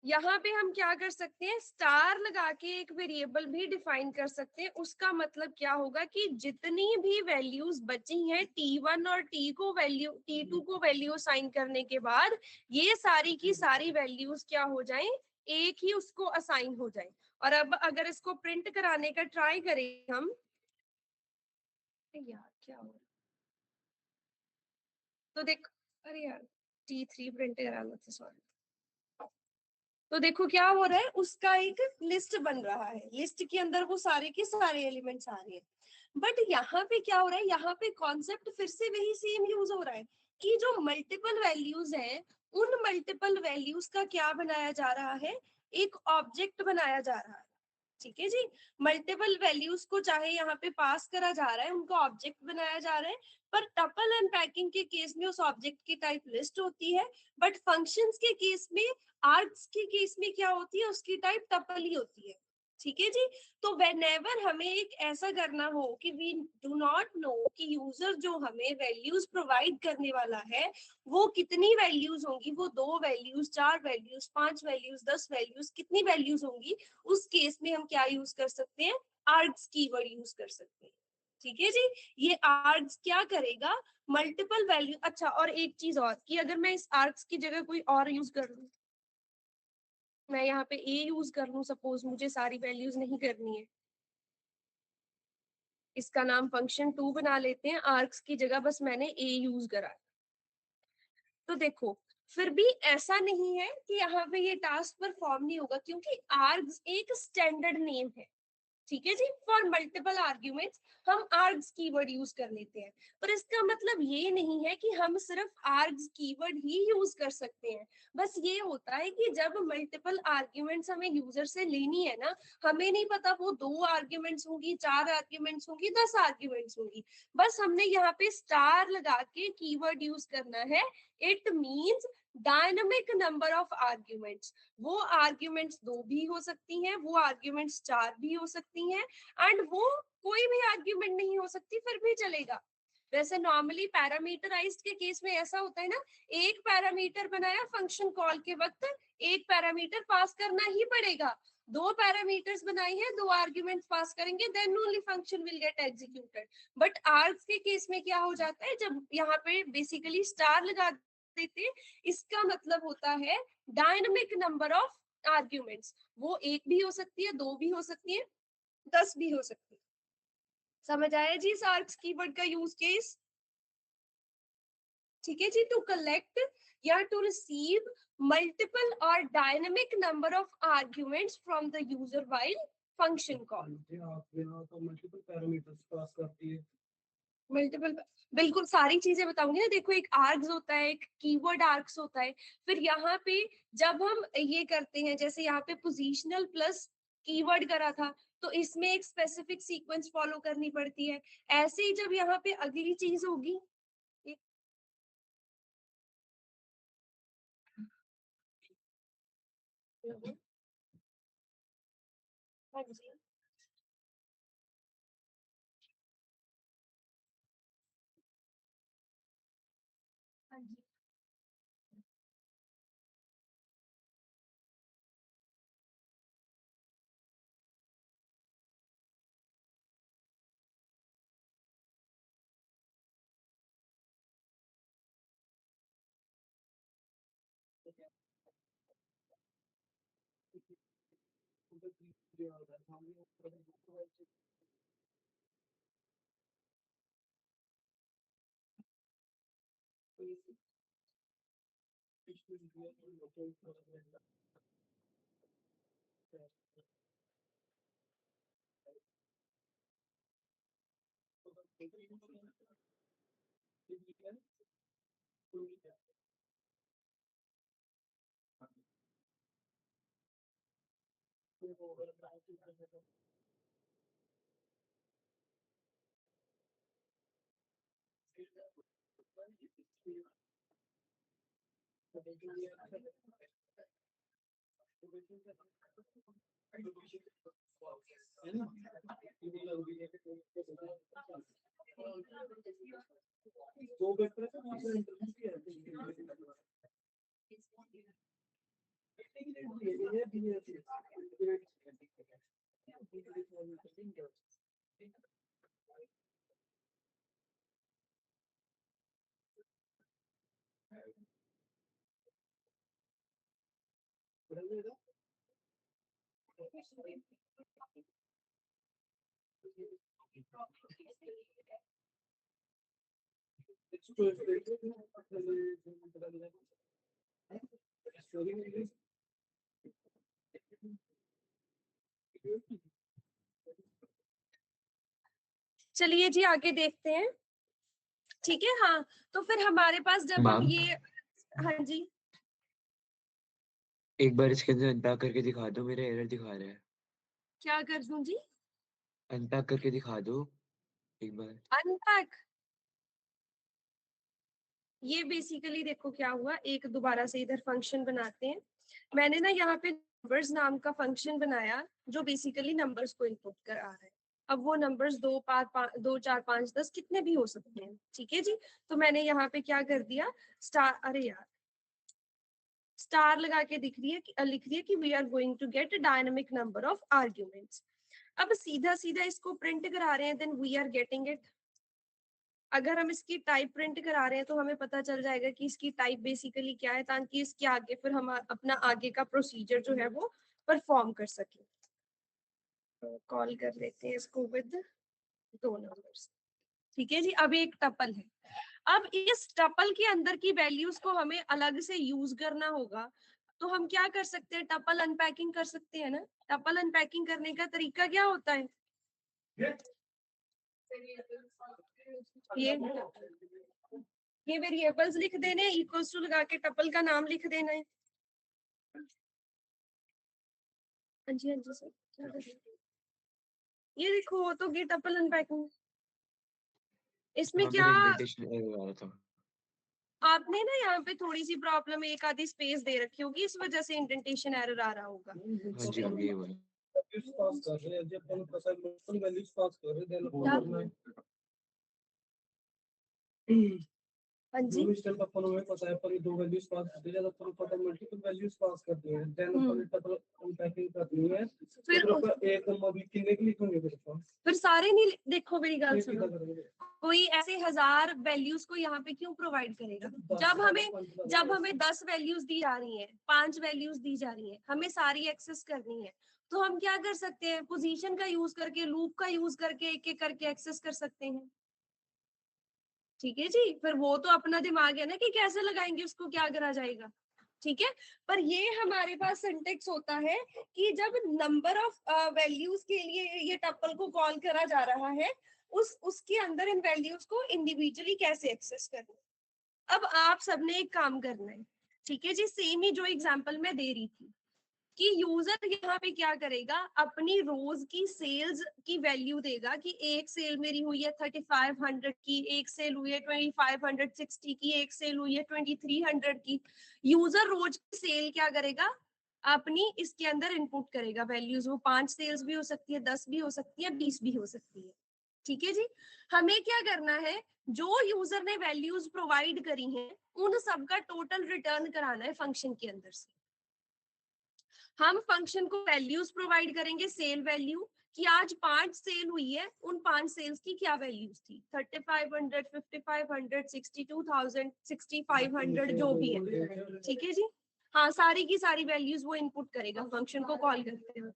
यहाँ पे हम क्या कर सकते हैं, स्टार लगा के एक वेरिएबल भी डिफाइन कर सकते हैं। उसका मतलब क्या होगा कि जितनी भी वैल्यूज बची हैं T1 और T2 को वैल्यू असाइन करने के बाद, ये सारी की सारी वैल्यूज क्या हो जाएं, एक ही उसको असाइन हो जाए। और अब अगर इसको प्रिंट कराने का ट्राई करें हम, यार क्या हो रहा है, तो देख, अरे यार T3 प्रिंट कराना था, सॉरी। तो देखो क्या हो रहा है, उसका एक लिस्ट बन रहा है, लिस्ट के अंदर वो सारे के सारे एलिमेंट्स आ रहे हैं। बट यहाँ पे क्या हो रहा है, यहाँ पे कॉन्सेप्ट फिर से वही सेम यूज हो रहा है कि जो मल्टीपल वैल्यूज हैं, उन मल्टीपल वैल्यूज का क्या बनाया जा रहा है, एक ऑब्जेक्ट बनाया जा रहा है। ठीक है जी, मल्टीपल वैल्यूज को चाहे यहाँ पे पास करा जा रहा है, उनको ऑब्जेक्ट बनाया जा रहा है। पर टपल अनपैकिंग के केस में उस ऑब्जेक्ट की टाइप लिस्ट होती है, बट फंक्शंस के केस में, आर्ग्स के केस में क्या होती है, उसकी टाइप टपल ही होती है। ठीक है जी। तो व्हेनेवर हमें एक ऐसा करना हो कि वी डू नॉट नो कि यूजर जो हमें वैल्यूज प्रोवाइड करने वाला है वो कितनी वैल्यूज होंगी, वो 2 वैल्यूज, 4 वैल्यूज, 5 वैल्यूज, 10 वैल्यूज, कितनी वैल्यूज होंगी, उस केस में हम क्या यूज कर सकते हैं, आर्ग्स कीवर्ड यूज कर सकते हैं। ठीक है जी। ये आर्ग्स क्या करेगा, मल्टीपल वैल्यू। अच्छा, और एक चीज और कि अगर मैं इस आर्ग्स की जगह कोई और यूज कर लूं, मैं यहाँ पे ए यूज कर लूं, सपोज मुझे सारी वैल्यूज नहीं करनी है, इसका नाम फंक्शन 2 बना लेते हैं, आर्क्स की जगह बस मैंने ए यूज करा। तो देखो फिर भी ऐसा नहीं है कि यहाँ पे ये टास्क परफॉर्म नहीं होगा, क्योंकि आर्ग्स एक स्टैंडर्ड नेम है। ठीक है जी, फॉर मल्टीपल आर्ग्यूमेंट्स हम आर्ग्स कीवर्ड यूज कर लेते हैं। पर इसका मतलब ये नहीं है कि हम सिर्फ आर्ग्स कीवर्ड ही यूज कर सकते हैं। बस ये होता है कि जब मल्टीपल आर्ग्यूमेंट्स हमें यूजर से लेनी है ना, हमें नहीं पता वो 2 आर्ग्यूमेंट्स होंगी, 4 आर्ग्यूमेंट्स होंगी, 10 आर्ग्यूमेंट्स होंगी, बस हमने यहाँ पे स्टार लगा के कीवर्ड यूज करना है। It means dynamic number of arguments. वो आर्ग्यूमेंट्स 2 भी हो सकती हैं, वो आर्ग्यूमेंट्स 4 भी हो सकती हैं, एंड वो कोई भी आर्ग्यूमेंट नहीं हो सकती, फिर भी चलेगा। वैसे नॉर्मली पैरामीटराइज्ड के केस में ऐसा होता है ना, एक पैरामीटर बनाया फंक्शन कॉल के वक्त, एक पैरामीटर पास करना ही पड़ेगा। 2 पैरामीटर्स बनाई है, 2 आर्ग्यूमेंट्स पास करेंगे, then only function will get executed. But args के केस में क्या हो जाता है, जब यहाँ पे बेसिकली स्टार लगा देते, इसका मतलब होता है डायनामिक नंबर ऑफ आर्ग्यूमेंट्स। वो 1 भी हो सकती है, 2 भी हो सकती है, 10 भी हो सकती है। समझ आया जी इस आर्ग्स कीवर्ड का यूज केस? ठीक है जी। टू कलेक्ट या टू रिसीव मल्टीपल और dynamic number of arguments from the user while function call. तो मल्टीपल पैरामीटर्स पास करती है। मल्टीपल, बिल्कुल सारी चीजें बताऊंगी ना। देखो एक आर्ग्स होता है, एक कीवर्ड आर्ग्स होता है, फिर यहाँ पे जब हम ये करते हैं, जैसे यहाँ पे पोजिशनल प्लस कीवर्ड करा था, तो इसमें एक स्पेसिफिक सीक्वेंस फॉलो करनी पड़ती है। ऐसे ही जब यहाँ पे अगली चीज होगी, हाँ जी, हाँ जी, दो पेपर है, दूसरा इंटरव्यू किया चलिए जी आगे देखते हैं। ठीक है, हाँ, तो फिर हमारे पास जब हम मैम ये, हाँ जी, एक बार इसके अंदर अनपैक करके दिखा दो, मेरा एरर दिखा रहा है। क्या कर दूं जी? अनपैक करके दिखा दो एक बार। अनपैक, ये बेसिकली देखो क्या हुआ, एक दोबारा से इधर फंक्शन बनाते हैं। मैंने ना यहाँ पे नंबर्स नाम का फंक्शन बनाया जो बेसिकली नंबर्स को इनपुट कर आ रहा है। अब वो नंबर्स 2, 5, 2, 4, 5, 10 कितने भी हो सकते हैं, ठीक है जी। तो मैंने यहाँ पे क्या कर दिया, स्टार, अरे यार स्टार लगा के लिख रही है कि we are going to get a dynamic number of arguments. अब सीधा सीधा इसको प्रिंट करा रहे हैं, then we are getting it. अगर हम इसकी टाइप प्रिंट करा रहे हैं तो हमें पता चल जाएगा कि इसकी टाइप बेसिकली क्या है, ताकि इसके आगे फिर हम अपना आगे का प्रोसीजर जो है वो परफॉर्म कर सके। तो कॉल कर लेते हैं इसको विद 2 नंबर्स। ठीक है जी, अब एक टपल है। अब इस टपल के अंदर की वैल्यूज को हमें अलग से यूज करना होगा, तो हम क्या कर सकते हैं, टपल अनपैकिंग कर सकते हैं ना। टपल अनपैकिंग करने का तरीका क्या होता है, ये वेरिएबल्स लिख देने, इक्वल्स टू लगा के टपल का नाम लिख देना है। हाँ जी, हाँ जी सर, क्या कर रहे हैं? ये देखो, वो तो गेट टपल अनपैकिंग, इसमें हाँ क्या, मेरा इंडेंटेशन एरर आ रहा था। आपने ना यहाँ पे थोड़ी सी प्रॉब्लम, एक आधी स्पेस दे रखी होगी, इस वजह से इंडेंटेशन एरर आ रहा होगा। हाँ जी हाँ ये वाला। पास कर रहे हैं, जब अपन पता है वैल्यूज पास कर रहे हैं, हाँ जी, दो स्टेप अपन हमें पता है, पर दो वैल्यूज पास करते हैं, जब अपन पता मल्टीपल वैल्यूज पास करते हैं, देन अपन टोटल अनपैकिंग करनी है। फिर तो अपन एक नंबर कितने के लिखोगे फिर सारे नहीं, देखो मेरी बात ये सुनो, कितना करेंगे? कोई ऐसे 1000 वैल्यूज को यहाँ पे क्यों प्रोवाइड करेगा, जब हमें 10 वैल्यूज दी जा रही हैं, 5 वैल्यूज दी जा रही हैं, हमें सारी एक्सेस करनी है, तो हम क्या कर सकते हैं, पोजीशन का यूज करके, लूप का यूज करके एक एक करके एक्सेस कर सकते हैं। ठीक है जी, फिर वो तो अपना दिमाग है ना कि कैसे लगाएंगे उसको, क्या करा जाएगा। ठीक है, पर ये हमारे पास सिंटेक्स होता है कि जब नंबर ऑफ वैल्यूज के लिए ये टपल को कॉल करा जा रहा है, उसके अंदर इन वैल्यूज को इंडिविजुअली कैसे एक्सेस करना है। अब आप सबने एक काम करना है, ठीक है जी, सेम ही जो एग्जांपल मैं दे रही थी, कि यूजर यहाँ पे क्या करेगा, अपनी रोज की सेल्स की वैल्यू देगा कि एक सेल मेरी हुई है 3500 की, एक सेल हुई है 2560 की, एक सेल हुई है 2300 की। यूजर रोज की सेल क्या करेगा, अपनी इसके अंदर इनपुट करेगा वैल्यूज। वो 5 सेल्स भी हो सकती है, 10 भी हो सकती है, 20 भी हो सकती है। ठीक है जी। हमें क्या करना है, जो यूजर ने वैल्यूज प्रोवाइड करी हैं उन सबका टोटल रिटर्न कराना है फंक्शन के अंदर से। हम फंक्शन को वैल्यूज प्रोवाइड करेंगे, सेल वैल्यू, कि आज 5 सेल हुई है, उन 5 सेल्स की क्या वैल्यूज थी, 3500, 5500, 62,000, 6500, जो भी है। ठीक है जी। हाँ, सारी की सारी वैल्यूज वो इनपुट करेगा फंक्शन को कॉल करते हैं।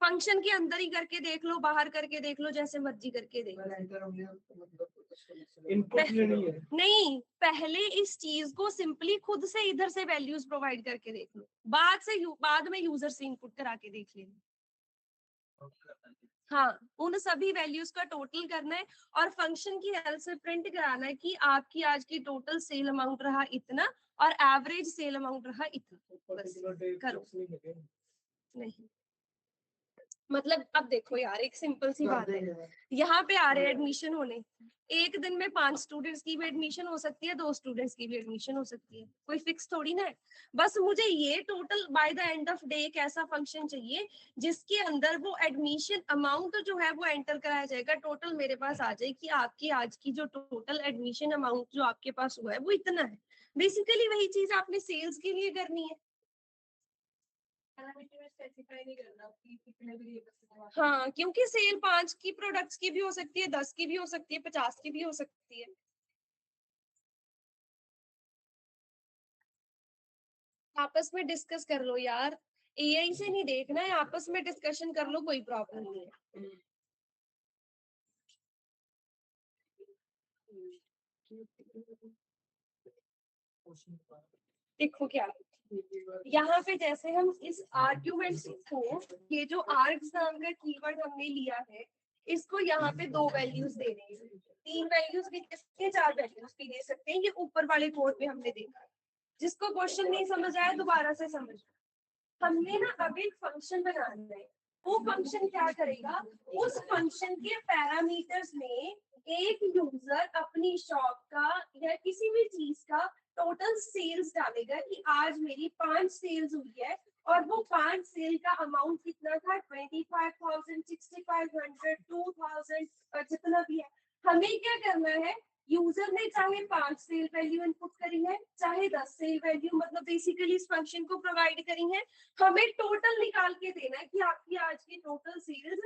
फंक्शन के अंदर ही करके देख लो, बाहर करके देख लो, जैसे मर्जी करके देख लो। इनपुट लेनी है। नहीं, पहले इस चीज को सिंपली खुद से इधर से वैल्यूज प्रोवाइड करके देख लो, बाद में यूजर से इनपुट करा के देख लेना। हाँ, उन सभी वैल्यूज का टोटल करना है और फंक्शन की हेल्प से प्रिंट कराना है कि आपकी आज की टोटल सेल अमाउंट रहा इतना और एवरेज सेल अमाउंट रहा इतना। बस करो। नहीं, मतलब अब देखो यार, एक सिंपल सी बात है, यहाँ पे आ रहे हैं एडमिशन होने, एक दिन में 5 स्टूडेंट्स की भी एडमिशन हो सकती है, 2 स्टूडेंट्स की भी एडमिशन हो सकती है, कोई फिक्स थोड़ी ना है। बस मुझे ये total by the end of day एक ऐसा फंक्शन चाहिए जिसके अंदर वो एडमिशन अमाउंट जो है वो एंटर कराया जाएगा, टोटल मेरे पास आ जाए कि आपकी आज की जो टोटल एडमिशन अमाउंट जो आपके पास हुआ है वो इतना है। बेसिकली वही चीज आपने सेल्स के लिए करनी है। स्पेसिफाई नहीं करना कि कितने भी। हाँ, क्योंकि सेल 5 की प्रोडक्ट्स की भी हो सकती है, 10 की भी हो सकती है, 50 की भी हो सकती है। आपस में डिस्कस कर लो यार, एआई से नहीं देखना है, आपस में डिस्कशन कर लो, कोई प्रॉब्लम नहीं है। देखो क्या, यहाँ पे जैसे हम इस आर्ग्यूमेंट को, ये जो आर्ग्स नाम का कीवर्ड हमने लिया है, इसको यहाँ पे 2 वैल्यूज दे रहे हैं, 3 वैल्यूज भी दे सकते हैं, 4 वैल्यूज भी दे सकते हैं। ये ऊपर वाले कोड में हमने देखा। जिसको क्वेश्चन नहीं समझ आया दोबारा से समझ। हमने ना अब एक फंक्शन बनाना है, वो फंक्शन क्या करेगा, उस फंक्शन के पैरामीटर्स में एक यूजर अपनी शॉप का या किसी भी चीज का टोटल सेल्स डालेगा कि आज मेरी 5 सेल्स हुई है और वो 5 सेल का अमाउंट कितना था, 25,000, 6,500, 2,000, जितना भी है। हमें क्या करना है, यूजर ने चाहे 5 सेल वैल्यू इनपुट करी है, चाहे 10 सेल वैल्यू, मतलब बेसिकली इस फंक्शन को प्रोवाइड करी है, हमें टोटल निकाल के देना है कि आपकी आज की टोटल सेल्स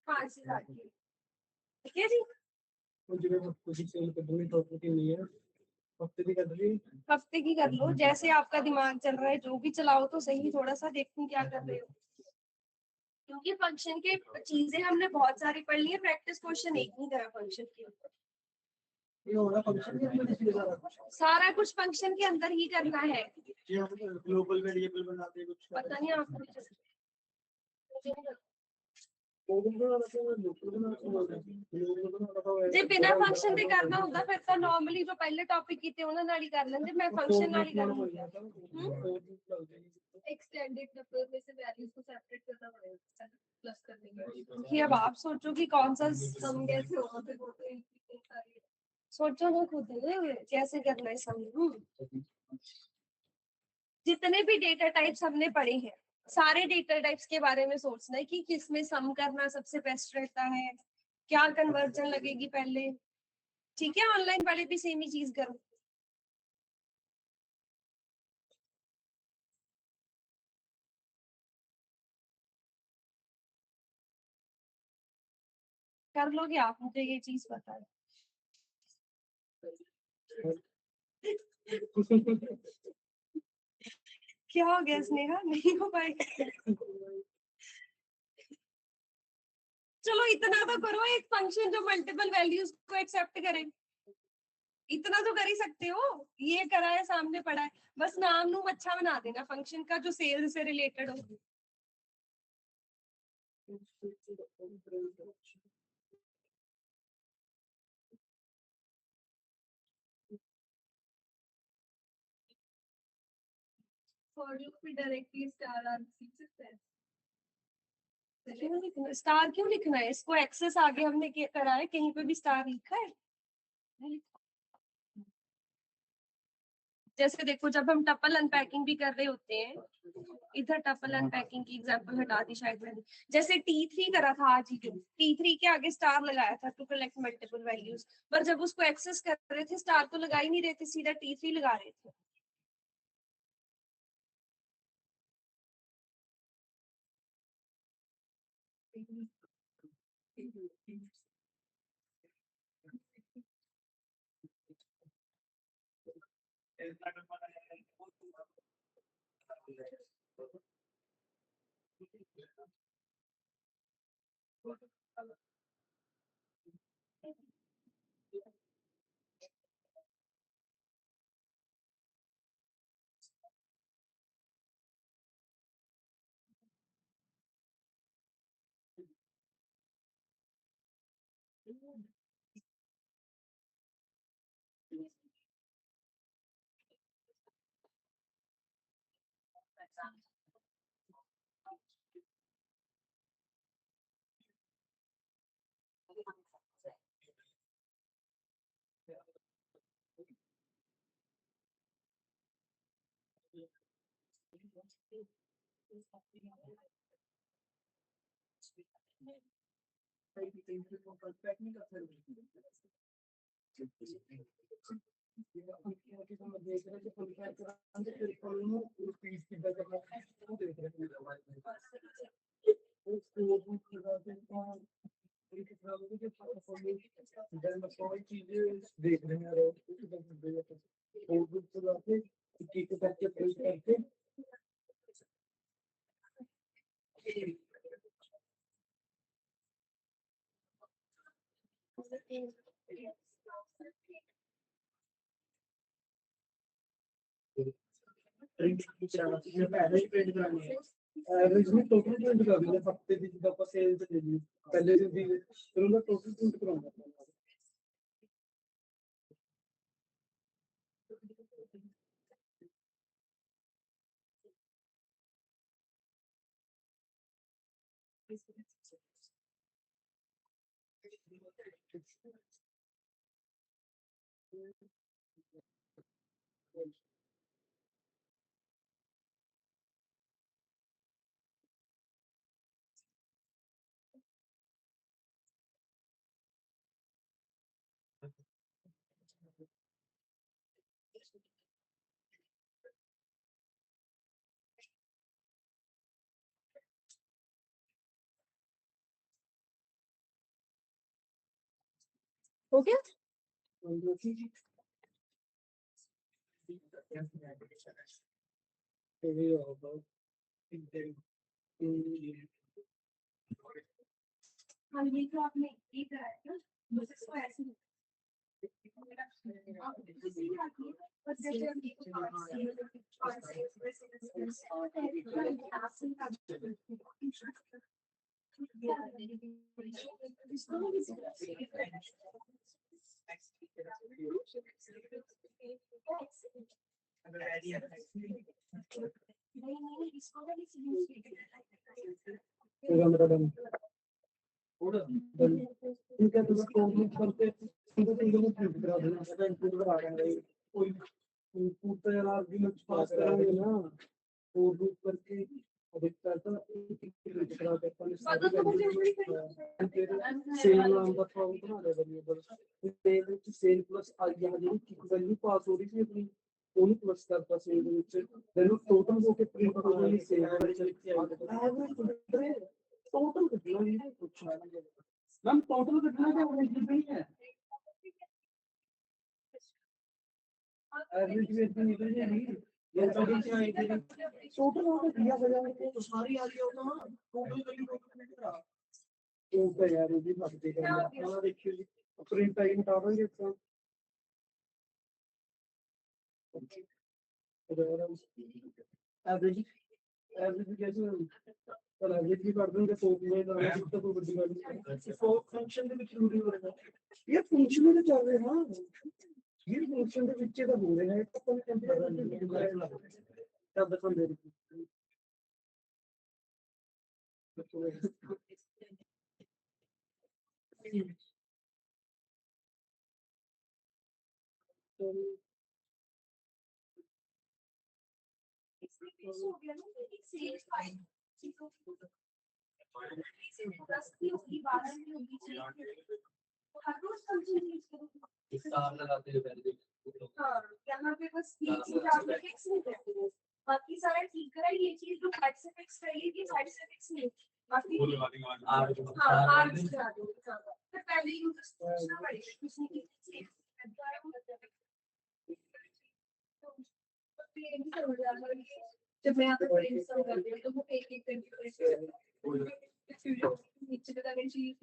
5,000 की। ठीक है जी। हफ्ते की कर लो, जैसे आपका दिमाग चल रहा है, जो भी चलाओ तो सही, थोड़ा सा देखूं क्या कर रहे हो, क्योंकि फंक्शन के चीजें हमने बहुत सारी पढ़ ली है, प्रैक्टिस क्वेश्चन एक नहीं करा फंक्शन के ऊपर। सारा कुछ फंक्शन के अंदर ही करना है। ग्लोबल वेरिएबल बनाते कुछ पता नहीं आपको जे बिना फंक्शन ਦੇ करना ਹੁੰਦਾ फिर तो नॉर्मली जो पहले टॉपिक ਕੀਤੇ ਉਹਨਾਂ ਨਾਲ ਹੀ कर लेंगे, मैं फंक्शन ਨਾਲ ही करूंगी। एक्सटेंडेड नंबर में से वैल्यूज को सेपरेट करना पड़ेगा प्लस करने के कि अब आप सोचो कि कौन सा सम कैसे होगा, लिए वो तो इतनी सारी सोचो ना खुद कैसे करना है सम। जितने भी डेटा टाइप्स हमने पढ़े हैं, सारे डेटा टाइप्स के बारे में सोचना है कि किसमें सम करना सबसे बेस्ट रहता है, क्या कन्वर्जन लगेगी पहले। ठीक है, ऑनलाइन वाले भी सेम ही चीज करो। कर लोगे आप, मुझे ये चीज पता है। क्या हो गया स्नेहा, नहीं हो पाएगा? चलो इतना तो करो, एक फंक्शन जो मल्टीपल वैल्यूज को एक्सेप्ट करे, इतना तो कर ही सकते हो। ये करा है, सामने पड़ा है, बस नाम नूम अच्छा बना देना फंक्शन का जो सेल्स से रिलेटेड हो। फॉर लूप में डायरेक्टली स्टार आंसर सीख सकते हैं। क्यों लिखना स्टार, क्यों लिखना है इसको? एक्सेस आगे हमने करा है, कहीं पे भी स्टार लिखा है? जैसे देखो जब हम टपल अनपैकिंग भी कर रहे होते हैं, इधर टपल अनपैकिंग की एग्जांपल हटा दी शायद मैंने, जैसे T3 करा था आज ही, T3 के आगे स्टार लगाया था टू कलेक्ट मल्टीपल वैल्यूज, पर जब उसको एक्सेस कर रहे थे स्टार तो लगा ही नहीं रहे थे, सीधा T3 लगा रहे थे। देख रहे हैं करके एवरेज में टोटल प्रिंट कर दिया हफ्ते की जब ਆਪਾਂ ਸੇਲ ਤੇ ਲਈ ਪਹਿਲੇ ਦਿਨ ਦੀ ਫਿਰ ਉਹਦਾ ਟੋਟਲ ਪ੍ਰਿੰਟ ਕਰਾਉਂਦਾ हो गया? हाँ ये तो आपने ये करा है ना, मुझे इसको ऐसे ठीक है तो करते प्रिंट करा देना करा देंगे कोई पूछता यार आज भी पास करांगे ना और रूप करके अधिकतर तो प्रिंट करा देते हैं सेल नाम का फॉर्म बना दे वेरिएबल सेल प्लस आई ਜਿਹੜੀ ਕਿਕ ਵੈਲਿਊ ਪਾਸ ਹੋ ਰਹੀ ਸੀ ਆਪਣੀ ਉਹਨੂੰ ਪਲੱਸ ਕਰਤਾ ਸੇਲ ਦੇ ਵਿੱਚ ਮੈਨੂੰ ਟੋਟਲ ਹੋ ਕੇ ਪ੍ਰਿੰਟ ਹੋ ਗਈ ਸੇਲ ਵਿੱਚ ਐਵਰੇਜ टोटल कितना है कुछ मैम टोटल कितना क्या एवरेज नहीं है एवरेज भी इतनी निकल जाएगी ये टोटल क्या है टोटल हो गया 10,000 तो सारी आ गई होगा टोटल वैल्यू टोटल करा तो यार ये भी बात देखिए हां देखिए जी प्रिंट टाइम हटा देंगे इसका एवरेज एवरेज कैसे पर एवरेज भी कर देंगे तो में तो कोई बड़ी बात नहीं फॉर फंक्शन ਦੇ ਵਿੱਚ ਜ਼ਰੂਰੀ ਹੋਏਗਾ ਇਹ ਫੰਕਸ਼ਨ ਦੇ ਚੱਲ ਰਹੇ ਹਾਂ ਇਹ ਫੰਕਸ਼ਨ ਦੇ ਵਿੱਚ ਇਹਦਾ ਹੋ ਰਿਹਾ ਹੈ ਤਾਂ ਕੋਈ ਟੈਂਪਰੇਚਰ तब देखो मेरी हो गया ना कि सेल्स फाइल दस की होगी 12 की होगी हर रोज फंक्शन यूज करो हिसाब लगाते हुए वैल्यू हाँ यहाँ पे बस ये चीज आप फिक्स नहीं करते हो बाकी सारा ठीक करा ये चीज जो साइड से फिक्स कर ली थी साइड से फिक्स नहीं बाकी हाँ आर करा दो तो पहले यूजर्स पूछना पड़ेगा किसने कितनी जब मैं यहाँ पे ब्रेनस्टॉर्म करती हूँ तो वो एक नीचे पता नहीं चीज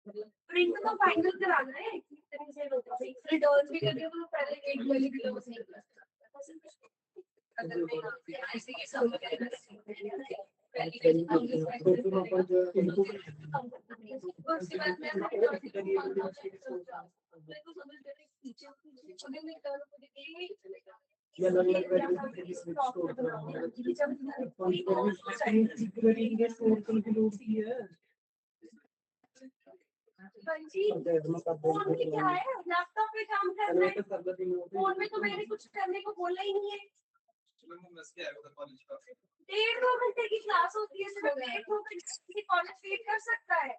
प्रिंट तो फाइनल कराना है एक तरह से रिटर्न भी करके तो पहले एक वाली क्लोज नहीं कर अगर मैं यहाँ पे ऐसे ही सब उसके बाद मैं ये अलग-अलग वैल्यूज के स्टोर करना है स्टोर करके लोड की है फोन में क्या है लैपटॉप पे काम कर रहे हैं फोन में तो मैंने कुछ करने को बोला ही नहीं है 1.5-2 घंटे की क्लास होती है सिर्फ 1-2 घंटे कॉलेज वेट कर सकता है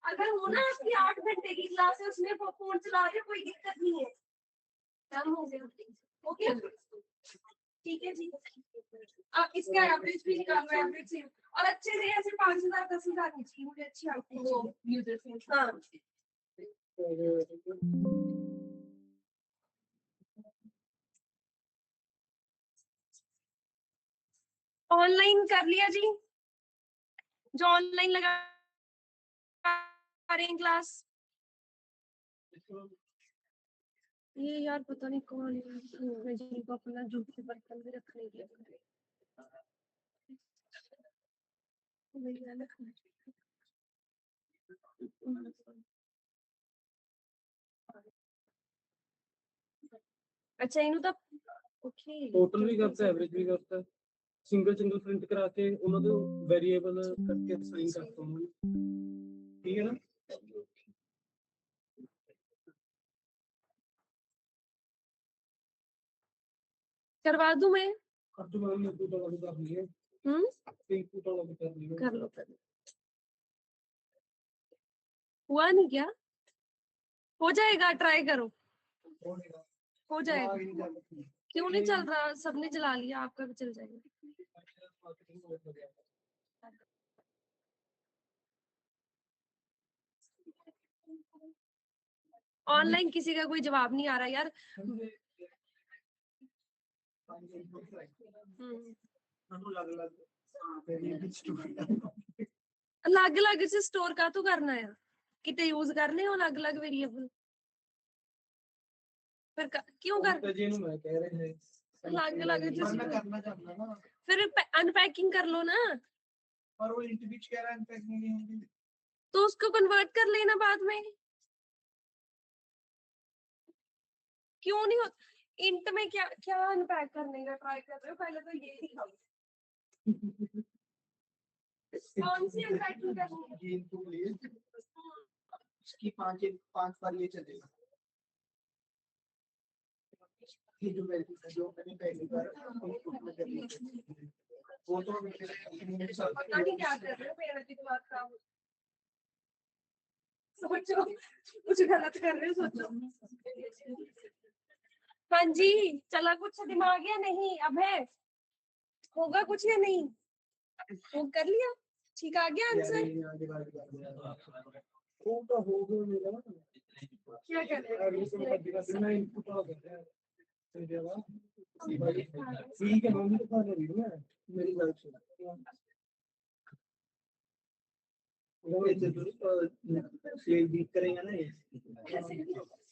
अगर हो ना आपकी 8 घंटे की क्लास है उसमें फोन चला रहे कोई दिक्कत नहीं है डन हो गया ओके ठीक है जी आप इसका एवरेज भी निकालो एवरेज से और अच्छे से ऐसे 5,000 10,000 की चाहिए मुझे अच्छी आउटपुट वो यूजर से हाँ ऑनलाइन कर लिया जी जो ऑनलाइन लगा रहे हैं क्लास ये यार पता नहीं कौन है जिनको अपना जूठ के बर्तन भी रखने के अच्छा इन्हों तो ओके टोटल भी करता है एवरेज भी करता है सिंगल प्रिंट करा के उन्होंने तो वेरिएबल करके साइन करता हूँ ठीक है ना करवा दूं मैं अब तो मैंने इनपुट वाला भी कर लिया इनपुट वाला भी कर लिया कर लो हुआ नहीं क्या हो जाएगा ट्राई करो हो जाएगा क्यों नहीं चल रहा सबने जला लिया आपका भी चल जाएगा ऑनलाइन किसी का कोई जवाब नहीं आ रहा यार अलग अलग से स्टोर का तो करना है कितने यूज करने हो अलग अलग वेरिएबल फिर क्यों कर अलग अलग फिर अनपैकिंग कर लो ना पर वो इंटरव्यू कह रहा है अनपैकिंग नहीं होगी तो उसको कन्वर्ट कर लेना बाद में क्यों नहीं हो इंट में क्या क्या अनपैक करने का ट्राई कर रहे हो पहले तो ये दिखाओ कौन सी अनपैकिंग करनी है ये इनपुट लिए इसकी 5 बार ये चलेगा ये जो मैंने पहली बार इनपुट में कर वो तो पता नहीं क्या कर रहे हो मेरा दिमाग खराब सोचो कुछ गलत कर रहे हो सोचो हाँ जी चला कुछ दिमाग या नहीं अब है होगा कुछ या नहीं वो कर लिया ठीक आ गया आंसर वो तो हो गया मेरा क्या कर रहे हो ठीक है मम्मी तो खा रही है ना मेरी बात सुन सेल बीट करेंगे ना ये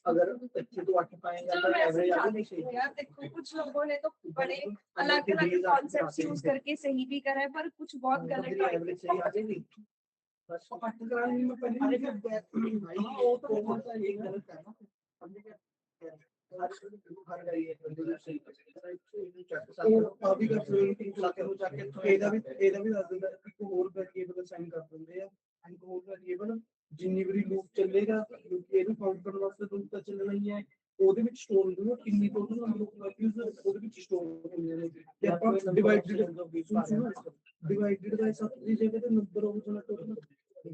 अगर अच्छे तो आके पाएंगे चलो मैं समझाती यार देखो कुछ लोगों ने तो बड़े अलग अलग कॉन्सेप्ट्स यूज करके सही भी करा है पर कुछ बहुत गलत एवरेज सही आ जाएगी बस पहले भाई वो तो बहुत है ये गलत है ना हमने क्या ਅਭੀ ਕਰ ਸੋ ਟੀ ਲਾਕੇ ਨੂੰ ਜਾ ਕੇ ਇਹਦਾ ਵੀ ਦੱਸ ਦਿੰਦਾ ਇੱਕ ਹੋਰ ਵੇਰੀਏਬਲ ਅਸਾਈਨ ਕਰ ਦਿੰਦੇ ਆ ਇੱਕ ਹੋਰ ਵੇਰੀਏਬਲ ਜਿੰਨੀ ਵਾਰੀ ਲੂਪ ਚੱਲੇਗਾ ਇਹਨੂੰ ਕਾਊਂਟ ਕਰਨ ਵਾਸਤੇ ਲੂਪ ਤਾਂ ਚੱਲਣਾ ਹੀ ਹੈ ਉਹਦੇ ਵਿੱਚ ਸਟੋਰ ਹੁੰਦੇ ਕਿੰਨੀ ਟੋਟਲ ਨੰਬਰ ਆਫ ਵੈਲਿਊਜ਼ ਉਹਦੇ ਵਿੱਚ ਸਟੋਰ ਹੁੰਦੇ ਨੇ ਤੇ ਆਪਾਂ ਡਿਵਾਈਡਡ ਬਾਈ 7 ਦੀ ਜਗ੍ਹਾ ਤੇ ਨੰਬਰ ਆਫ ਜਿਹੜਾ ਟੋਟਲ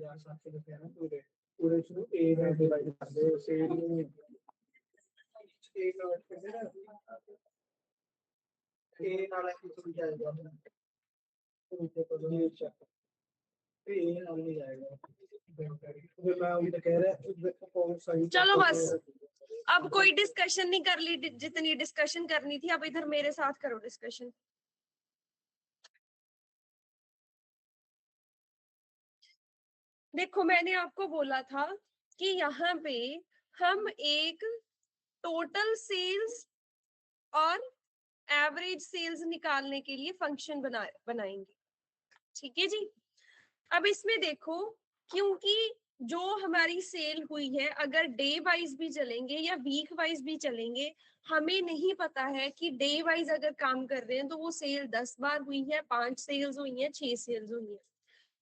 ਯਾਰ 7 ਲਿਖਿਆ ਨਾ ਪੂਰੇ ਨੂੰ a ਨਾਲ ਡਿਵਾਈਡ ਕਰਦੇ ਹੋ ਸੇ ਨੂੰ a ਨਾਲ ਇਹ ਨਾਲ ਕੁਝ ਵੀ ਜਾਏਗਾ ਉੱਤੇ ਕੋਲ ਨਹੀਂ ਚੱਕ ਇਹ ਨਾਲ ਨਹੀਂ ਜਾਏਗਾ फिर मैं अभी तो कह रहा है चलो बस अब कोई डिस्कशन नहीं कर ली, जितनी डिस्कशन करनी थी अब इधर मेरे साथ करो डिस्कशन। देखो मैंने आपको बोला था कि यहाँ पे हम एक टोटल सेल्स और एवरेज सेल्स निकालने के लिए फंक्शन बनाएंगे, ठीक है जी। अब इसमें देखो क्योंकि जो हमारी सेल हुई है अगर डे वाइज भी चलेंगे या वीक वाइज भी चलेंगे, हमें नहीं पता है कि डे वाइज अगर काम कर रहे हैं तो वो सेल 10 बार हुई है, 5 सेल्स हुई है, 6 सेल्स हुई है,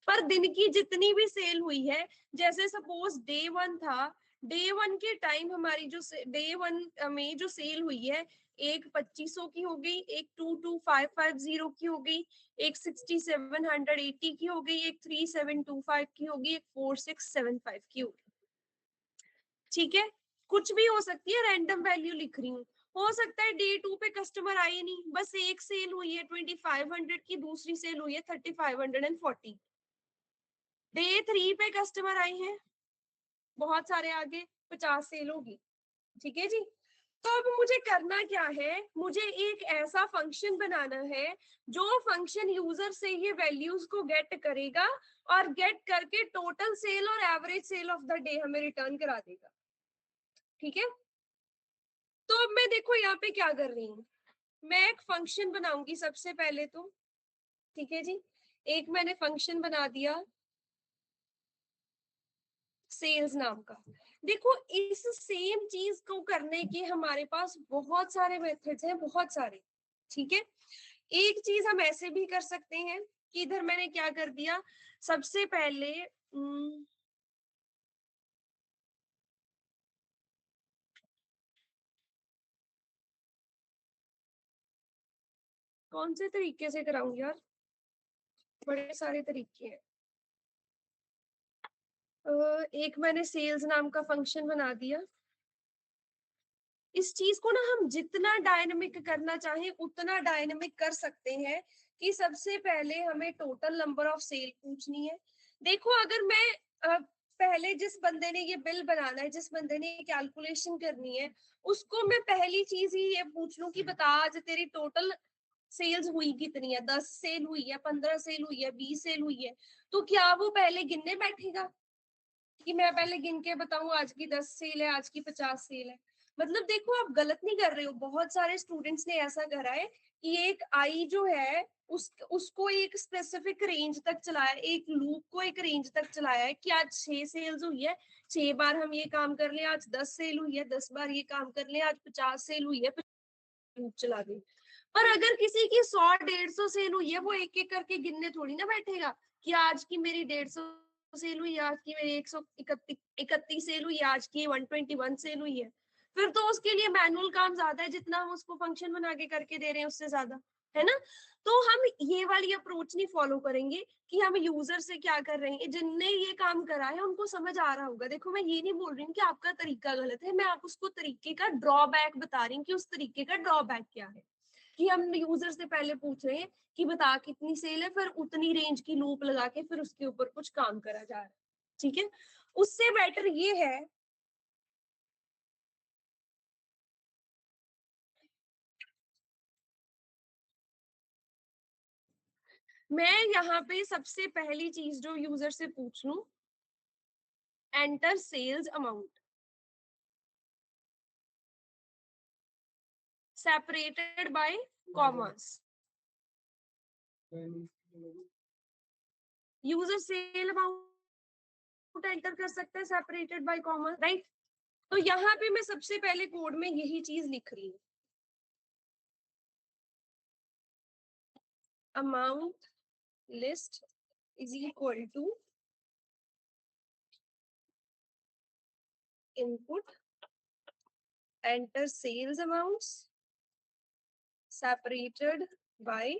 पर दिन की जितनी भी सेल हुई है, जैसे सपोज डे 1 था, डे 1 के टाइम हमारी जो डे 1 में जो सेल हुई है एक 2500 की हो गई, एक 22550 की हो गई, एक 6780 की हो गई, एक 3725 की होगी, एक 4675 की होगी, ठीक है। कुछ भी हो सकती है, रैंडम वैल्यू लिख रही हूँ। हो सकता है डे 2 पे कस्टमर आए नहीं, बस एक सेल हुई है 2500 की, दूसरी सेल हुई है 3540। डे 3 पे कस्टमर आए हैं बहुत सारे, आगे 50 सेल होगी, ठीक है जी। तो अब मुझे करना क्या है, मुझे एक ऐसा फंक्शन बनाना है जो फंक्शन यूजर से ये वैल्यूज को गेट करेगा और गेट करके टोटल सेल और average sale of the day हमें रिटर्न करा देगा, ठीक है। तो अब मैं देखो यहाँ पे क्या कर रही हूँ, मैं एक फंक्शन बनाऊंगी सबसे पहले तो, ठीक है जी। एक मैंने फंक्शन बना दिया सेल्स नाम का। देखो इस सेम चीज को करने के हमारे पास बहुत सारे मेथड्स हैं, बहुत सारे, ठीक है। एक चीज हम ऐसे भी कर सकते हैं कि इधर मैंने क्या कर दिया, सबसे पहले कौन से तरीके से कराऊंगी यार, बड़े सारे तरीके हैं। एक मैंने सेल्स नाम का फंक्शन बना दिया। इस चीज को ना हम जितना डायनामिक करना चाहें उतना डायनामिक कर सकते हैं कि सबसे पहले हमें टोटल नंबर ऑफ सेल पूछनी है। देखो अगर मैं पहले जिस बंदे ने ये बिल बनाना है, जिस बंदे ने ये कैलकुलेशन करनी है, उसको मैं पहली चीज ही ये पूछ लूं कि बता आज तेरी टोटल सेल्स हुई कितनी है, 10 सेल हुई है, 15 सेल हुई है, 20 सेल हुई है, तो क्या वो पहले गिनने बैठेगा कि मैं पहले गिन के बताऊं आज की 10 सेल है, आज की 50 सेल है। मतलब देखो आप गलत नहीं कर रहे हो, बहुत सारे स्टूडेंट्स ने ऐसा करा है कि एक आई जो है उसको एक स्पेसिफिक रेंज तक चलाया, एक लूप को एक रेंज तक चलाया है कि आज 6 सेल्स हुई है, 6 बार हम ये काम कर ले, आज 10 सेल हुई है, 10 बार ये काम कर ले, आज 50 सेल हुई है, लूप चला दे। पर अगर किसी की 100-150 सेल हुई है, वो एक एक करके गिनने थोड़ी ना बैठेगा कि आज की मेरी 150 सेल हुई, आज की मेरी 131 सेल हुई, आज की 121 सेल हुई है। फिर तो उसके लिए मैनुअल काम ज्यादा है, जितना हम उसको फंक्शन बना के करके दे रहे हैं उससे ज्यादा, है ना। तो हम ये वाली अप्रोच नहीं फॉलो करेंगे कि हम यूजर से क्या कर रहे हैं, जिनने ये काम करा है उनको समझ आ रहा होगा। देखो मैं ये नहीं बोल रही हूँ कि आपका तरीका गलत है, मैं आप उसको तरीके का ड्रॉबैक बता रही हूँ कि उस तरीके का ड्रॉबैक क्या है, कि हम यूजर से पहले पूछ रहे हैं कि बता कितनी सेल है, फिर उतनी रेंज की लूप लगा के फिर उसके ऊपर कुछ काम करा जा रहा है, ठीक है। उससे बेटर ये है मैं यहाँ पे सबसे पहली चीज जो यूजर से पूछ लूं, enter sales amount separated by commas. User sale amount enter कर सकते हैं सेपरेटेड बाय कॉमर्स, राइट। तो यहाँ पे मैं सबसे पहले कोड में यही चीज लिख रही हूँ, amount list is equal to input enter sales amounts separated by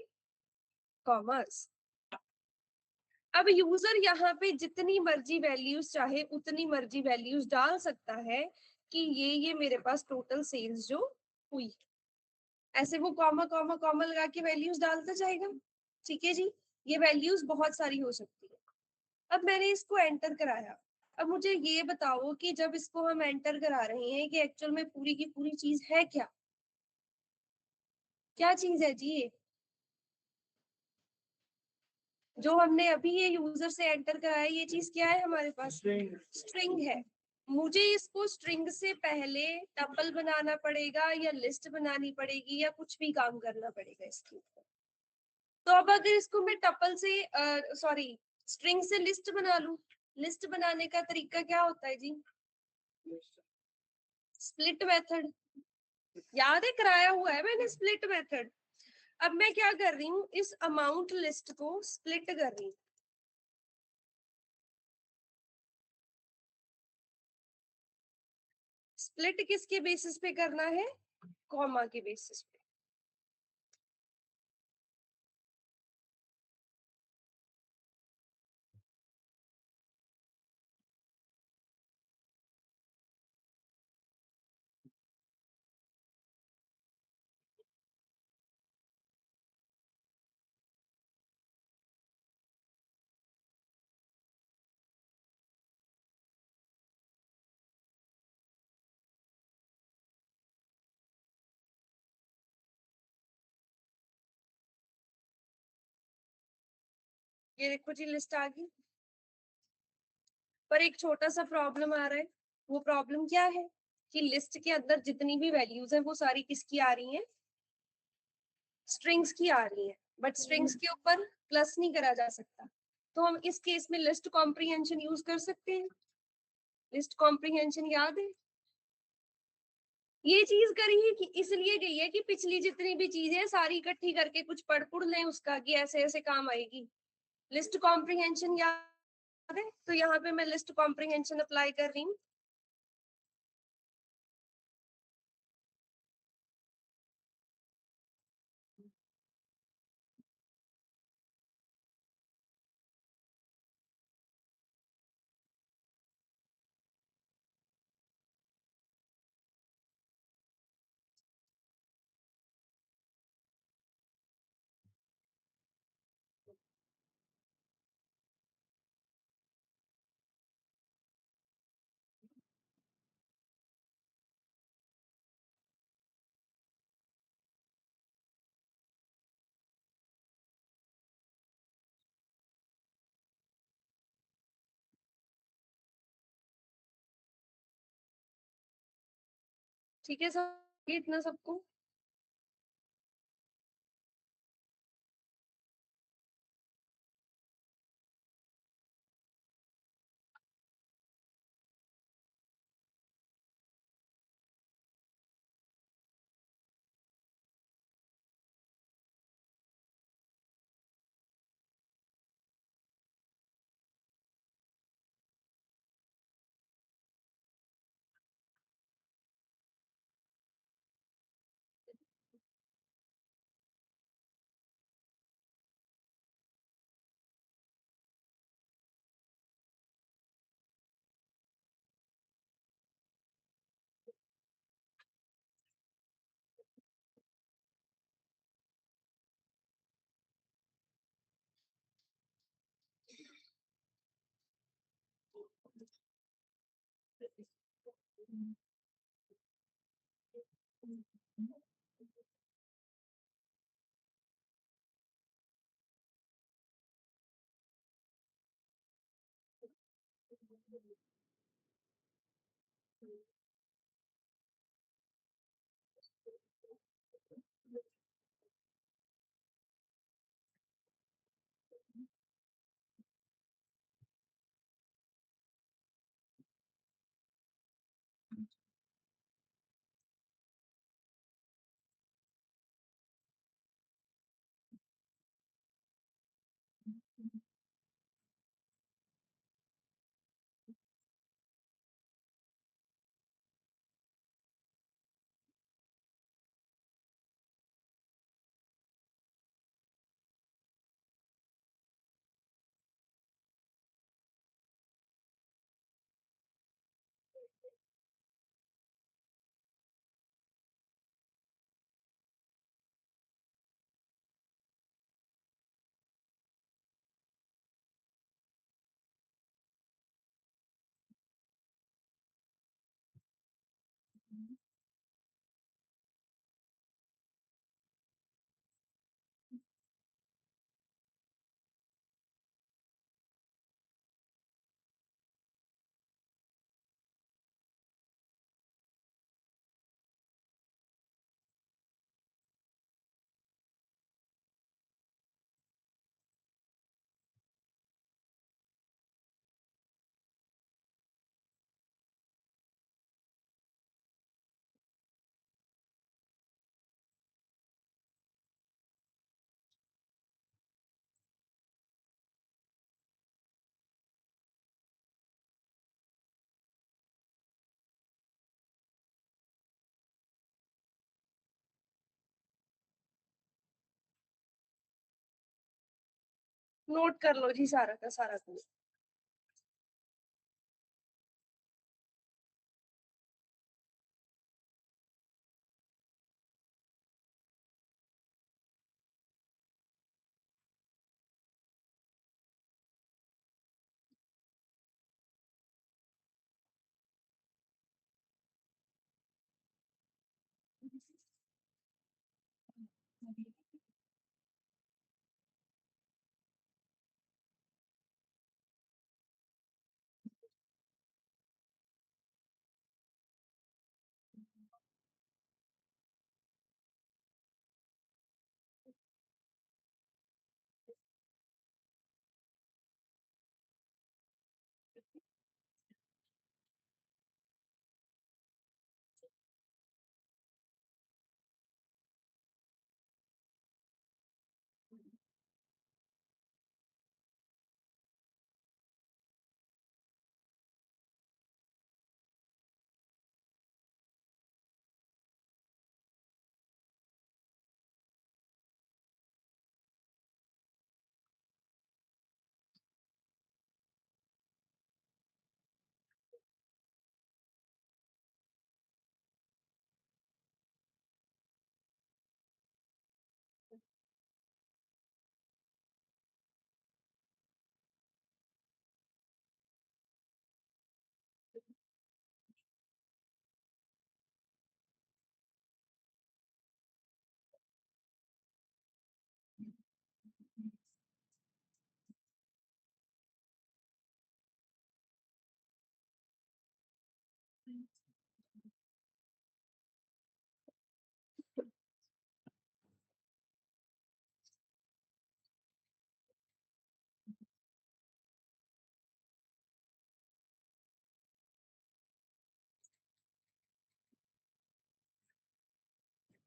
commas. अब यूजर यहाँ पे जितनी मर्जी वैल्यूज चाहे उतनी मर्जी वैल्यूज डाल सकता है कि ये मेरे पास टोटल सेल्स जो हुई, ऐसे वो कॉमा कॉमा कॉमा लगा के वैल्यूज डालता जाएगा। ठीक है जी, ये वैल्यूज बहुत सारी हो सकती है। अब मैंने इसको एंटर कराया, अब मुझे ये बताओ कि जब इसको हम एंटर करा रहे हैं कि एक्चुअल में पूरी की पूरी चीज है क्या, क्या चीज है जी ये जो हमने अभी ये यूजर से एंटर कराया, ये चीज क्या है हमारे पास, स्ट्रिंग है। मुझे इसको स्ट्रिंग से पहले टपल बनाना पड़ेगा या लिस्ट बनानी पड़ेगी या कुछ भी काम करना पड़ेगा इसके ऊपर। तो अब अगर इसको मैं टपल से सॉरी स्ट्रिंग से लिस्ट बना लूं, लिस्ट बनाने का तरीका क्या होता है जी, स्प्लिट मेथड। याद है, कराया हुआ है मैंने स्प्लिट मेथड। अब मैं क्या कर रही हूँ, इस अमाउंट लिस्ट को स्प्लिट कर रही हूँ। स्प्लिट किसके बेसिस पे करना है, कॉमा के बेसिस पे। ये देखो जी लिस्ट आ गई, पर एक छोटा सा प्रॉब्लम आ रहा है। वो प्रॉब्लम क्या है कि लिस्ट के अंदर जितनी भी वैल्यूज है वो सारी किसकी आ रही हैं, स्ट्रिंग्स की आ रही है, बट स्ट्रिंग्स के ऊपर प्लस नहीं करा जा सकता। तो हम इस केस में लिस्ट कॉम्प्रिहेंशन यूज कर सकते हैं। लिस्ट कॉम्प्रिहेंशन याद है, ये चीज करी ही कि इसलिए गई है कि पिछली जितनी भी चीजें सारी इकट्ठी करके कुछ पढ़ पुढ़ लें उसका कि ऐसे ऐसे काम आएगी। लिस्ट कॉम्प्रिहेंशन याद है, तो यहाँ पे मैं लिस्ट कॉम्प्रिहेंशन अप्लाई कर रही हूँ। ठीक है सर, इतना सबको। नोट कर लो जी सारा का सारा कुछ।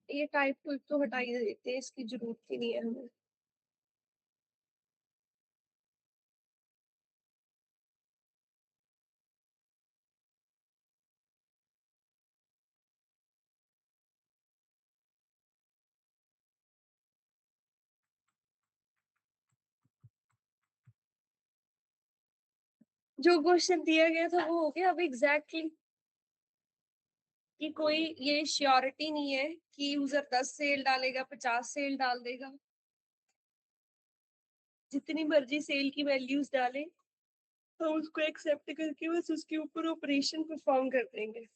ये टाइप टू तो हटा ही देते हैं, इसकी जरूरत ही नहीं है हमें। जो क्वेश्चन दिया गया था वो हो गया। अब एग्जैक्टली कि कोई ये श्योरिटी नहीं है कि यूजर 10 सेल डालेगा 50 सेल डाल देगा, जितनी मर्जी सेल की वैल्यूज डाले तो उसको एक्सेप्ट करके बस उसके ऊपर ऑपरेशन परफॉर्म कर देंगे।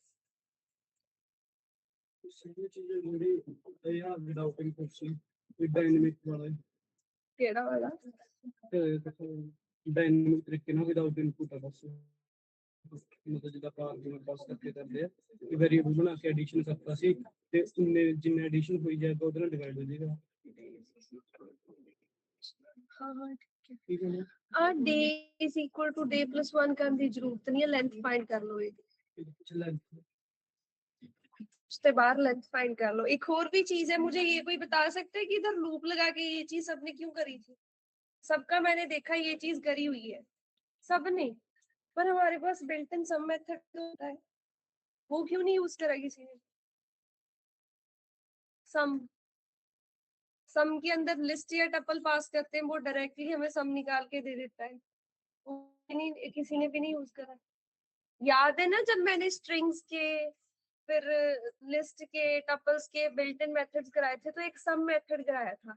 सही चीजें मेरी या without any question with dynamic वाला केड़ा वाला? डायनेमिक तरीके ना विदाउट इनपुट है बस मतलब जिदा आर्गूमेंट पास करके करते हैं कि वेरिएबल बना के एडिशन करता सी ते उनने जिन्ने एडिशन होई जाएगा ਉਹਦੇ ਨਾਲ डिवाइड हो जाएगा। हाँ हाँ ठीक है ना? Day is equal to day plus 1 करने की जरूरत नहीं है, लेंथ फाइंड कर लो। चल उसके बाहर लेंथ फाइंड कर लो। एक और भी चीज है, मुझे ये कोई बता सकता है कि इधर लूप लगा के ये चीज सबने क्यों करी थी? सबका मैंने देखा ये चीज करी हुई है सबने, पर हमारे पास बिल्ट इन सम मेथड होता है, वो क्यों नहीं यूज करा किसी ने? सम सम के अंदर लिस्ट या टपल पास करते हैं, वो डायरेक्टली हमें सम निकाल के दे देता है, वो नहीं किसी ने भी नहीं यूज करा। याद है ना जब मैंने स्ट्रिंग्स के फिर लिस्ट के टपल्स के बिल्ट इन मेथड्स कराए थे, तो एक सम मेथड कराया था।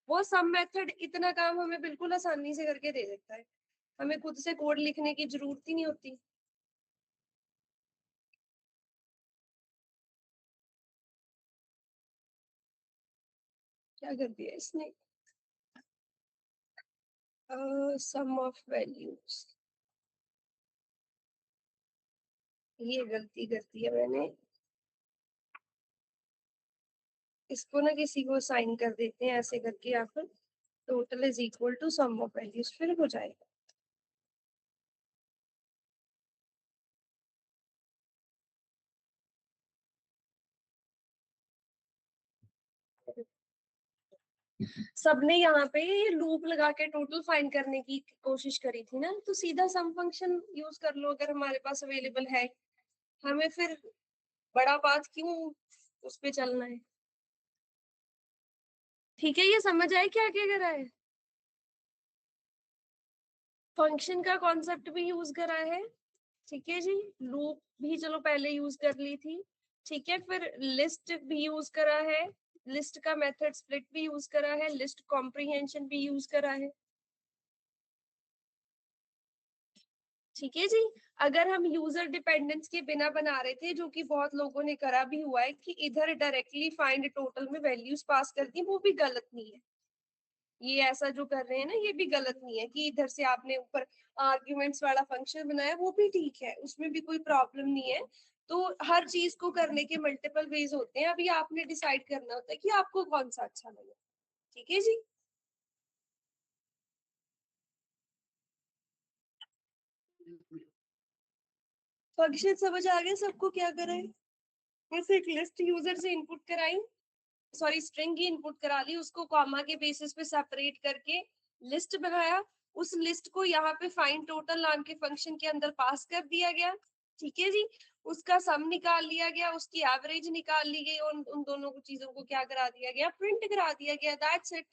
वो सम मेथड इतना काम हमें बिल्कुल आसानी से करके दे देता है, हमें खुद से कोड लिखने की जरूरत ही नहीं होती। क्या कर दिया इसने? सम ऑफ वैल्यूज, ये गलती कर दी है मैंने। इसको ना किसी को साइन कर देते हैं ऐसे करके, या फिर total is equal to sum of values, फिर हो जाएगा। सबने यहाँ पे ये लूप लगा के टोटल फाइंड करने की कोशिश करी थी ना, तो सीधा सम फंक्शन यूज कर लो अगर हमारे पास अवेलेबल है। हमें फिर बड़ा पाथ क्यों उस पे चलना है? ठीक है, ये समझ आए क्या क्या करा है? फंक्शन का कॉन्सेप्ट भी यूज करा है, ठीक है जी। लूप भी चलो पहले यूज कर ली थी, ठीक है। फिर लिस्ट भी यूज करा है, लिस्ट का मेथड स्प्लिट भी यूज करा है, लिस्ट कॉम्प्रिहेंशन भी यूज करा है, ठीक है जी। अगर हम यूजर डिपेंडेंस के बिना बना रहे थे, जो कि बहुत लोगों ने करा भी हुआ है, कि इधर डायरेक्टली फाइंड टोटल में वैल्यूज पास कर दी, वो भी गलत नहीं है। ये ऐसा जो कर रहे हैं ना, ये भी गलत नहीं है कि इधर से आपने ऊपर आर्ग्यूमेंट्स वाला फंक्शन बनाया, वो भी ठीक है, उसमें भी कोई प्रॉब्लम नहीं है। तो हर चीज को करने के मल्टीपल वेज होते हैं, अभी आपने डिसाइड करना होता है कि आपको कौन सा अच्छा लगे, ठीक है जी। फंक्शन समझ आ गया सबको, क्या करें? बस एक लिस्ट यूजर से इनपुट कराई, सॉरी स्ट्रिंग की इनपुट करा ली, उसको कॉमा के बेसिस पे सेपरेट करके लिस्ट बनाया, उस लिस्ट को यहाँ पे फाइंड टोटल नाम के फंक्शन के अंदर पास कर दिया गया, ठीक है जी। उसका सम निकाल लिया गया, उसकी एवरेज निकाल ली गई, और उन दोनों को चीजों को क्या करा दिया गया, प्रिंट करा दिया गया, दैट्स इट।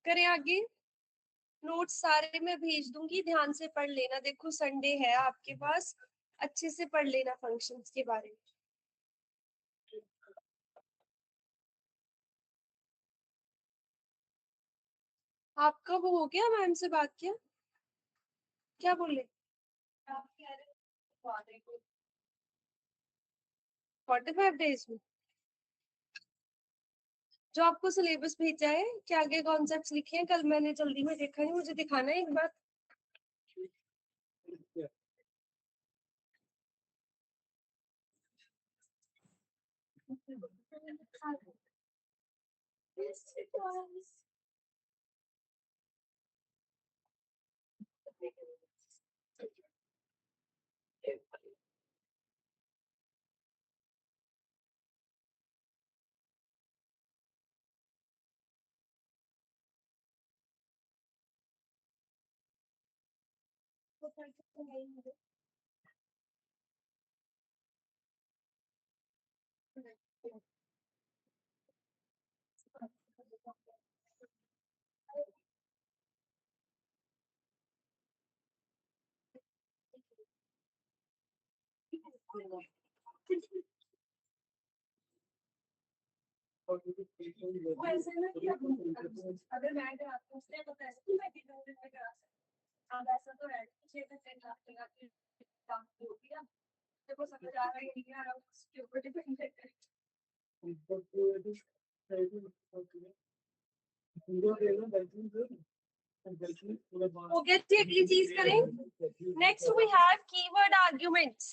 करें आगे, नोट्स सारे मैं भेज दूंगी, ध्यान से पढ़ लेना, देखो संडे है आपके पास, अच्छे से पढ़ लेना फंक्शंस के बारे में। आपका वो हो गया, मैम से बात किया, क्या बोले? 45 डेज में जो आपको सिलेबस भेजा है, क्या आगे कॉन्सेप्ट्स लिखे हैं? कल मैंने जल्दी में देखा नहीं, मुझे दिखाना है एक बार। वैसे ना कि अगर मैं अगर आपको उससे तो पैसे तो मैं कितने दिन में करा सकती हूँ, अब ऐसा तो है 6 से 10 लाख लगा के काम हो गया, देखो समझ आ रहा है नहीं आ रहा, उसके ऊपर डिपेंड है। हो गया जी, अगली चीज करें। Next we have keyword arguments.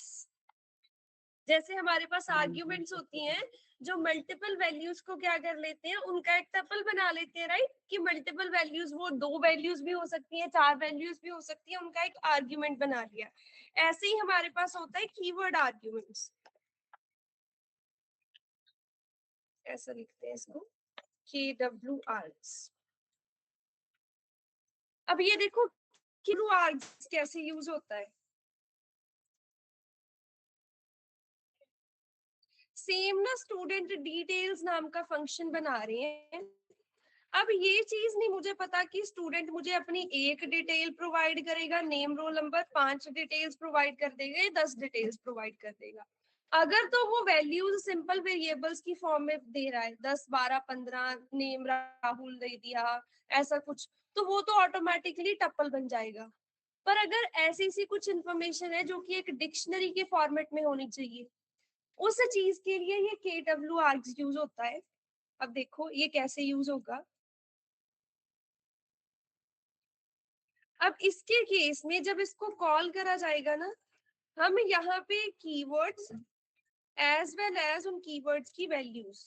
जैसे हमारे पास आर्ग्यूमेंट्स होती हैं जो मल्टीपल वैल्यूज को क्या कर लेते हैं, उनका एक टपल बना लेते हैं, राइट? कि मल्टीपल वैल्यूज, वो 2 वैल्यूज भी हो सकती हैं, 4 वैल्यूज भी हो सकती है, उनका एक आर्ग्यूमेंट बना लिया। ऐसे ही हमारे पास होता है कीवर्ड आर्ग्यूमेंट्स, ऐसा लिखते हैं इसको, KWRs। अब ये देखो KWRs कैसे यूज होता है, सेम ना स्टूडेंट डिटेल्स नाम का फंक्शन बना रहे हैं। अब ये चीज नहीं मुझे पता कि स्टूडेंट मुझे अपनी एक डिटेल प्रोवाइड करेगा, name roll number, 5 details provide कर देगा या 10 डिटेल्स प्रोवाइड कर देगा। अगर तो वो वैल्यूज सिंपल वेरिएबल्स की फॉर्म में दे रहा है, 10 12 15, नेम राहुल दे दिया, ऐसा कुछ, तो वो तो ऑटोमेटिकली टपल बन जाएगा। पर अगर ऐसी सी कुछ इंफॉर्मेशन है जो कि एक डिक्शनरी के फॉर्मेट में होनी चाहिए, उस चीज के लिए ये KWRs यूज होता है। अब देखो ये कैसे यूज होगा। अब इसके केस में जब इसको कॉल करा जाएगा ना, हम यहाँ पे कीवर्ड्स एज वेल एज उन कीवर्ड्स की वैल्यूज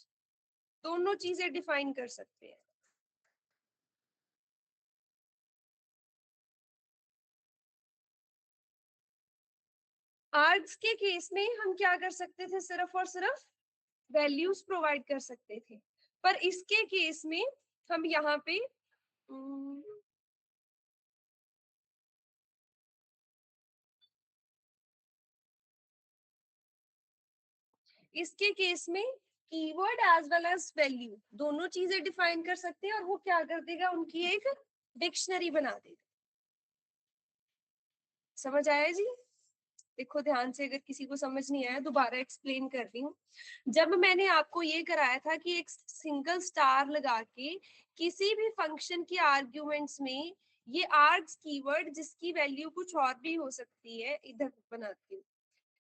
दोनों चीजें डिफाइन कर सकते हैं। आर्ग्स के केस में हम क्या कर सकते थे, सिर्फ और सिर्फ वैल्यूज प्रोवाइड कर सकते थे, पर इसके केस में हम यहाँ पे इसके केस में keyword as well as value दोनों चीजें डिफाइन कर सकते हैं और वो क्या कर देगा, उनकी एक डिक्शनरी बना देगा। समझ आया जी? देखो ध्यान से, अगर किसी को समझ नहीं आया दोबारा एक्सप्लेन कर रही हूँ। जब मैंने आपको ये कराया था कि एक सिंगल स्टार लगा के किसी भी फंक्शन के आर्ग्यूमेंट्स में ये आर्ग्स कीवर्ड जिसकी वैल्यू कुछ और भी हो सकती है, इधर बनाती हूँ,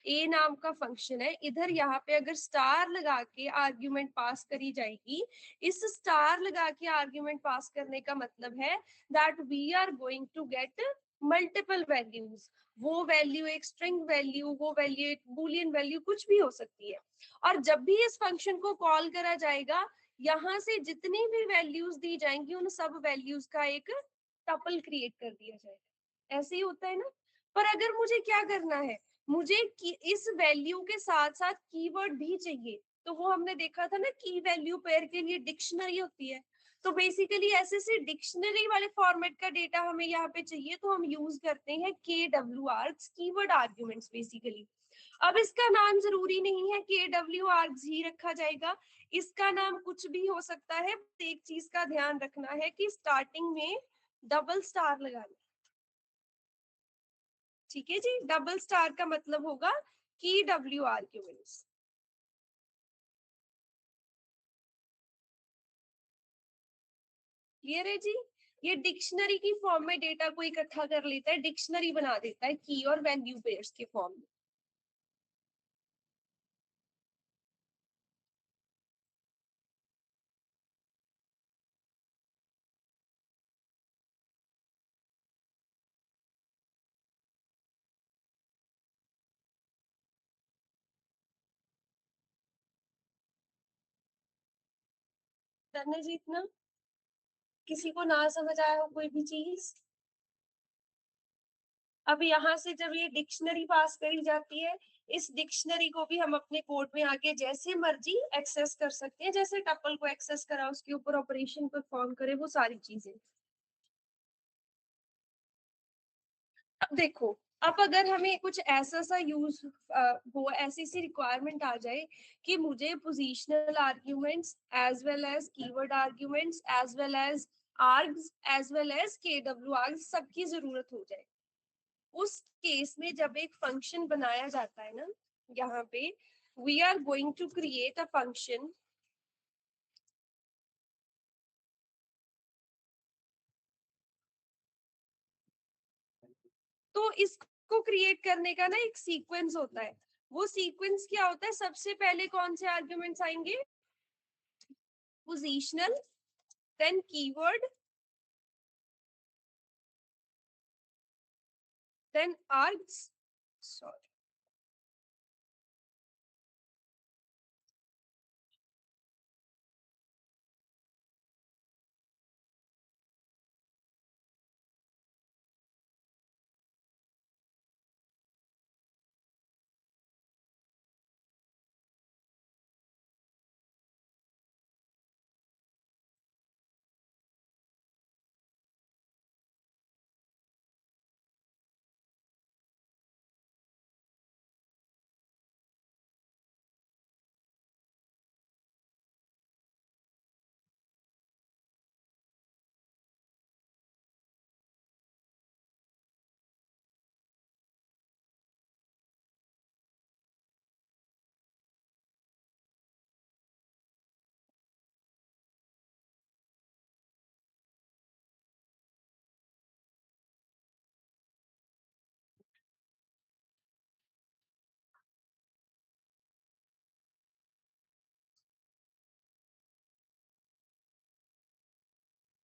ए नाम का फंक्शन है, इधर यहाँ पे अगर स्टार लगा के आर्ग्यूमेंट पास करी जाएगी, इस स्टार लगा के आर्ग्यूमेंट पास करने का मतलब है that we are going to get multiple values. वो वैल्यू एक स्ट्रिंग वैल्यू, वो वैल्यू एक बूलियन वैल्यू, कुछ भी हो सकती है। और जब भी इस फंक्शन को कॉल करा जाएगा, यहाँ से जितनी भी वैल्यूज दी जाएंगी उन सब वैल्यूज का एक टपल क्रिएट कर दिया जाएगा। ऐसे ही होता है ना। पर अगर मुझे क्या करना है, मुझे इस वैल्यू के साथ साथ कीवर्ड भी चाहिए, तो वो हमने देखा था ना, की वैल्यू पेयर के लिए डिक्शनरी होती है। तो बेसिकली ऐसे से डिक्शनरी वाले फॉर्मेट का डेटा हमें यहाँ पे चाहिए, तो हम यूज करते हैं KWArgs, कीवर्ड आर्ग्यूमेंट्स बेसिकली। अब इसका नाम जरूरी नहीं है KWArgs ही रखा जाएगा, इसका नाम कुछ भी हो सकता है। एक चीज का ध्यान रखना है कि स्टार्टिंग में डबल स्टार लगाना। ठीक है जी, डबल स्टार का मतलब होगा KW आर्ग्यूमेंट्स। क्लियर है जी? ये डिक्शनरी की फॉर्म में डेटा को इकट्ठा कर लेता है, डिक्शनरी बना देता है की और वैल्यू पेयर्स के फॉर्म में। डन है जी इतना? किसी को ना समझ आया हो कोई भी चीज? अब यहाँ से जब ये डिक्शनरी पास करी जाती है, इस डिक्शनरी को भी हम अपने कोड में आके जैसे मर्जी एक्सेस कर सकते हैं, जैसे टपल को एक्सेस करा उसके ऊपर ऑपरेशन परफॉर्म करे, वो सारी चीजें। अब देखो, अब अगर हमें कुछ ऐसा सा यूज वो ऐसी सी रिक्वायरमेंट आ जाए कि मुझे positional arguments as well as keyword arguments as well as args as well as KW args सबकी जरूरत हो जाए, उस केस में जब एक फंक्शन बनाया जाता है ना, यहाँ पे we are going to create a function. तो इसको क्रिएट करने का ना एक सीक्वेंस होता है। वो सीक्वेंस क्या होता है, सबसे पहले कौन से आर्ग्यूमेंट्स आएंगे, positional, then keyword, then args, sorry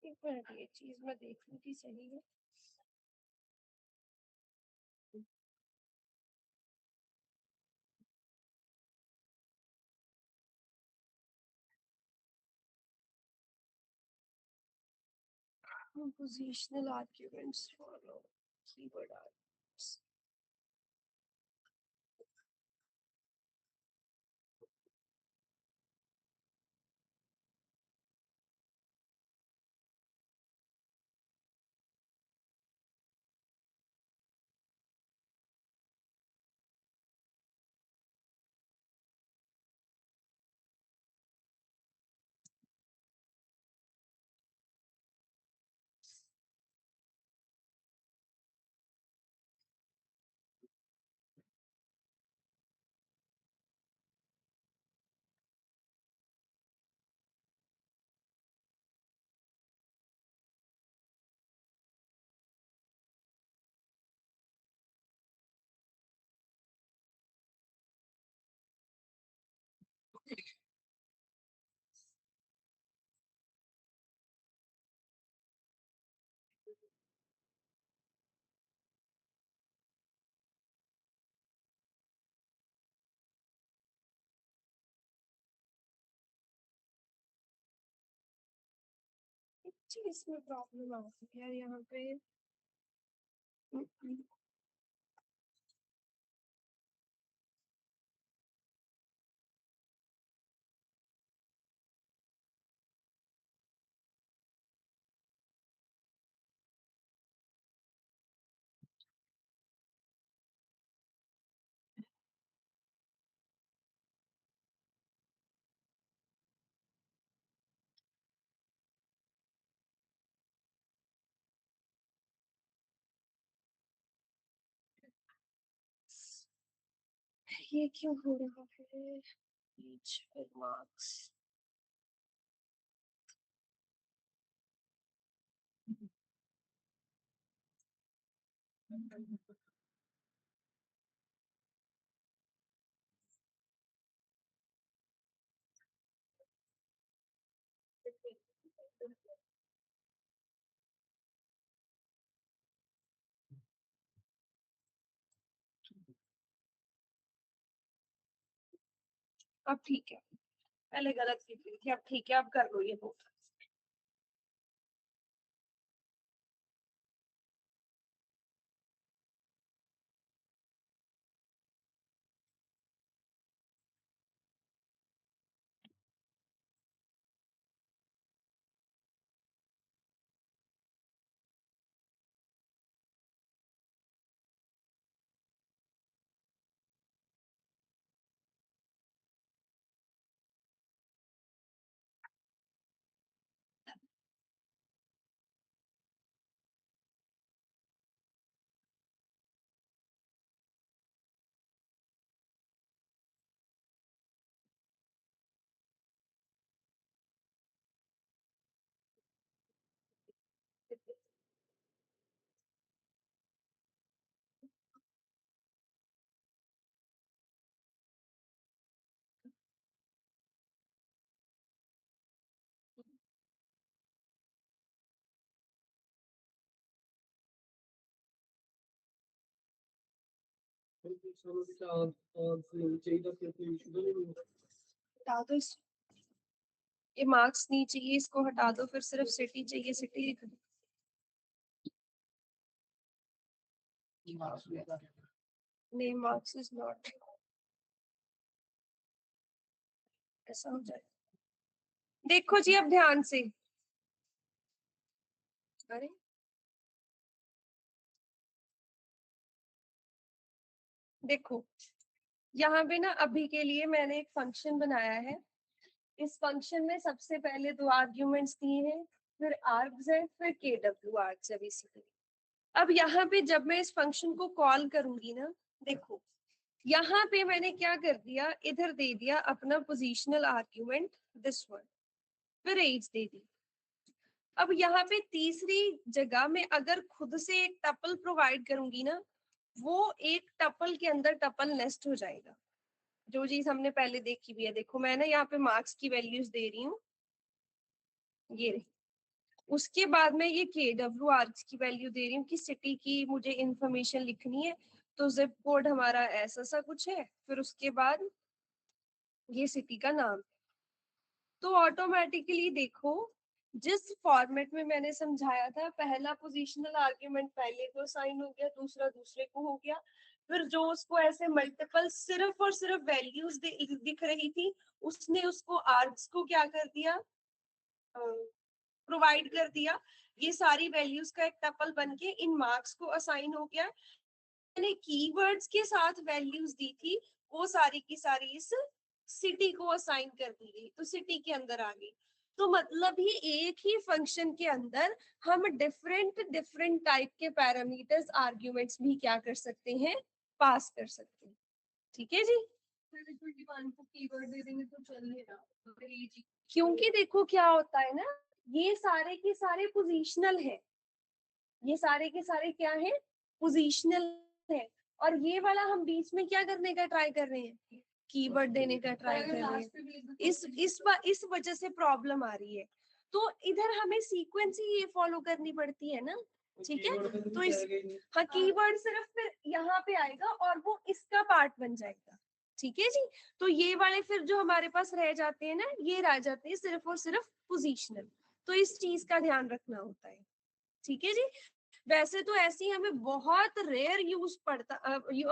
एक मिनट, ये चीज मैं देख लूं कि सही है। Positional arguments follow keyword arguments. जी इसमें प्रॉब्लम आ रही है यहाँ पे। ये क्यों हो रहा है? मार्क्स अब ठीक है, पहले गलत लिख रही थी, अब ठीक है, अब कर लो ये बोल। हटा दो ये मार्क्स नहीं चाहिए, इसको हटा दो, फिर सिर्फ सिटी चाहिए, सिटी लिख दो। नेम मार्क्स इज नॉट, ऐसा हो जाए। देखो जी अब ध्यान से, अरे देखो यहाँ पे ना अभी के लिए मैंने एक फंक्शन बनाया है। इस फंक्शन में सबसे पहले 2 आर्ग्यूमेंट्स दिए हैं, फिर आर्ग्स है, फिर के डब्ल्यू आर्ग्स है बेसिकली। अब यहाँ पे जब मैं इस फंक्शन को कॉल करूंगी ना, देखो यहाँ पे मैंने क्या कर दिया, इधर दे दिया अपना पोजिशनल आर्ग्यूमेंट दिस वन, फिर एज दे दी। अब यहाँ पे तीसरी जगह में अगर खुद से एक टपल प्रोवाइड करूंगी ना, वो एक टपल के अंदर टपल नेस्ट हो जाएगा, जो चीज हमने पहले देखी भी है। देखो मैं ना यहाँ पे मार्क्स की वैल्यूज दे रही हूँ, ये रही। उसके बाद में ये के डब्ल्यू आर्क्स की वैल्यू दे रही हूँ कि सिटी की मुझे इंफॉर्मेशन लिखनी है, तो जिप कोड हमारा ऐसा सा कुछ है, फिर उसके बाद ये सिटी का नाम। तो ऑटोमेटिकली देखो जिस फॉर्मेट में मैंने समझाया था, पहला पोजिशनल आर्ग्यूमेंट पहले को असाइन हो गया, दूसरा दूसरे को हो गया, फिर जो उसको ऐसे मल्टीपल सिर्फ और सिर्फ वैल्यूज दिख रही थी, उसने उसको आर्ग्स को क्या कर दिया, प्रोवाइड कर दिया। ये सारी वैल्यूज का एक टपल बन के इन मार्क्स को असाइन हो गया। मैंने कीवर्ड्स के साथ वैल्यूज दी थी, वो सारी की सारी इस सिटी को असाइन कर दी गई, तो सिटी के अंदर आ गई। तो मतलब ही एक ही फंक्शन के अंदर हम डिफरेंट डिफरेंट टाइप के पैरामीटर्स आर्ग्यूमेंट्स भी क्या कर सकते हैं, पास कर सकते हैं। ठीक है जी, कीवर्ड दे देंगे तो चलेगा, क्योंकि देखो क्या होता है ना, ये सारे के सारे पोजीशनल है, ये सारे के सारे क्या है, पोजीशनल है। और ये वाला हम बीच में क्या करने का ट्राई कर रहे हैं, कीवर्ड देने का ट्राई कर रहे हैं। इस वजह से प्रॉब्लम आ रही है। तो इधर हमें सीक्वेंस ही ये फॉलो करनी पड़ती है ना, ठीक है। तो इस हाँ कीवर्ड सिर्फ फिर यहाँ पे आएगा और वो इसका पार्ट बन जाएगा। ठीक है जी, तो ये वाले फिर जो हमारे पास रह जाते हैं ना, ये रह जाते हैं सिर्फ और सिर्फ पोजीशनल। तो इस चीज का ध्यान रखना होता है। ठीक है जी। वैसे तो ऐसी हमें बहुत रेयर यूज पड़ता,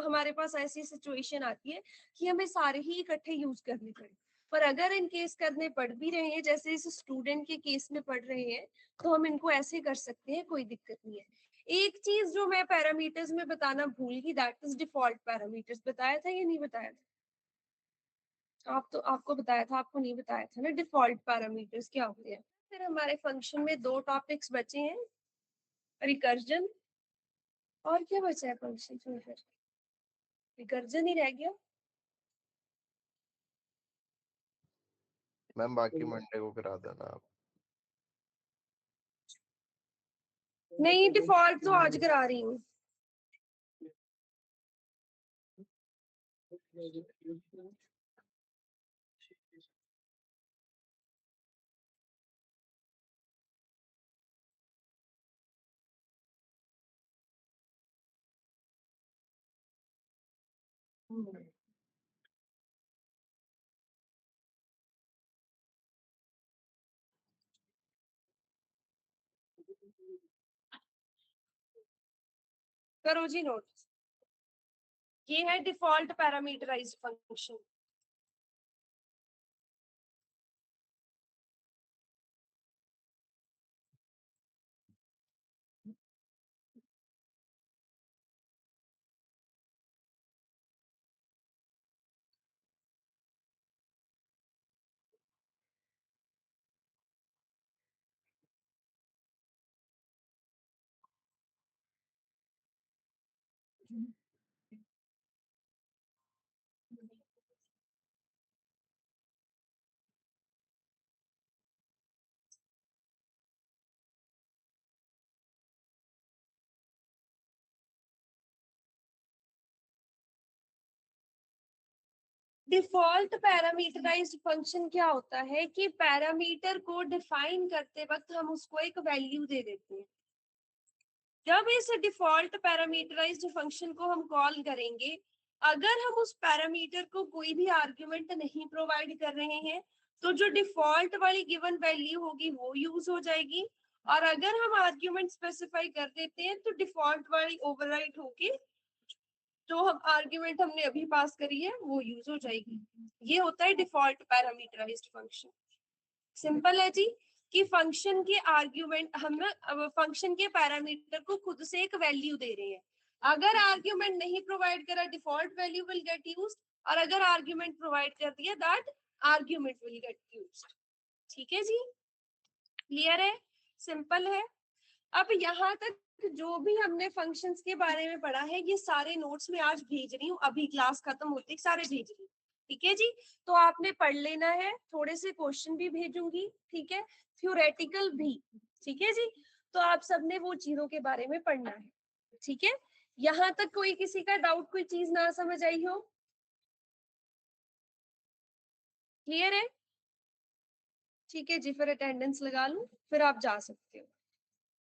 हमारे पास ऐसी सिचुएशन आती है कि हमें सारे ही इकट्ठे यूज करने पड़े, पर अगर इन केस करने पड़ भी रहे हैं, जैसे इस स्टूडेंट के केस में पढ़ रहे हैं, तो हम इनको ऐसे कर सकते हैं, कोई दिक्कत नहीं है। एक चीज जो मैं पैरामीटर्स में बताना भूल गई, दैट इज डिफॉल्ट पैरामीटर्स। बताया था या नहीं बताया था? आपको बताया था, आपको नहीं बताया था ना डिफॉल्ट पैरामीटर्स क्या होते हैं। फिर हमारे फंक्शन में 2 टॉपिक्स बचे हैं, रिकर्जन और क्या बचा है फंक्शन में? फिर रिकर्जन ही रह गया। मैम बाकी मंडे को करा देना आप। नहीं, डिफॉल्ट तो आज करा रही हूँ। करो जी नोट। ये है default parameterised function. Default parameterised function क्या होता है कि पैरामीटर को डिफाइन करते वक्त हम उसको एक वैल्यू दे देते हैं। जब इस डिफॉल्ट पैरामीटराइज्ड फंक्शन को हम कॉल करेंगे, अगर हम उस पैरामीटर को कोई भी आर्गुमेंट नहीं प्रोवाइड कर रहे हैं, तो जो डिफॉल्ट वाली गिवन वैल्यू होगी वो यूज हो जाएगी, और अगर हम आर्गुमेंट स्पेसिफाई कर देते हैं तो डिफॉल्ट वाली ओवरराइट होके जो हम आर्ग्यूमेंट हमने अभी पास करी है वो यूज हो जाएगी। ये होता है डिफॉल्ट पैरामीटराइज्ड फंक्शन। सिंपल है जी, कि फंक्शन के आर्ग्यूमेंट, हम फंक्शन के पैरामीटर को खुद से एक वैल्यू दे रहे हैं। अगर आर्ग्यूमेंट नहीं प्रोवाइड करा, default value will get used, और अगर आर्ग्यूमेंट प्रोवाइड कर दिया, that argument will get used. ठीक है जी, क्लियर है, सिंपल है। अब यहाँ तक जो भी हमने फंक्शंस के बारे में पढ़ा है, ये सारे नोट्स में आज भेज रही हूँ, अभी क्लास खत्म होती सारे भेज रही हूँ। ठीक है जी, तो आपने पढ़ लेना है, थोड़े से क्वेश्चन भी भेजूंगी, ठीक है, थ्योरेटिकल भी। ठीक है जी, तो आप सबने वो चीजों के बारे में पढ़ना है। ठीक है, यहाँ तक कोई किसी का डाउट, कोई चीज ना समझ आई हो? क्लियर है? ठीक है जी, फिर अटेंडेंस लगा लूं, फिर आप जा सकते हो।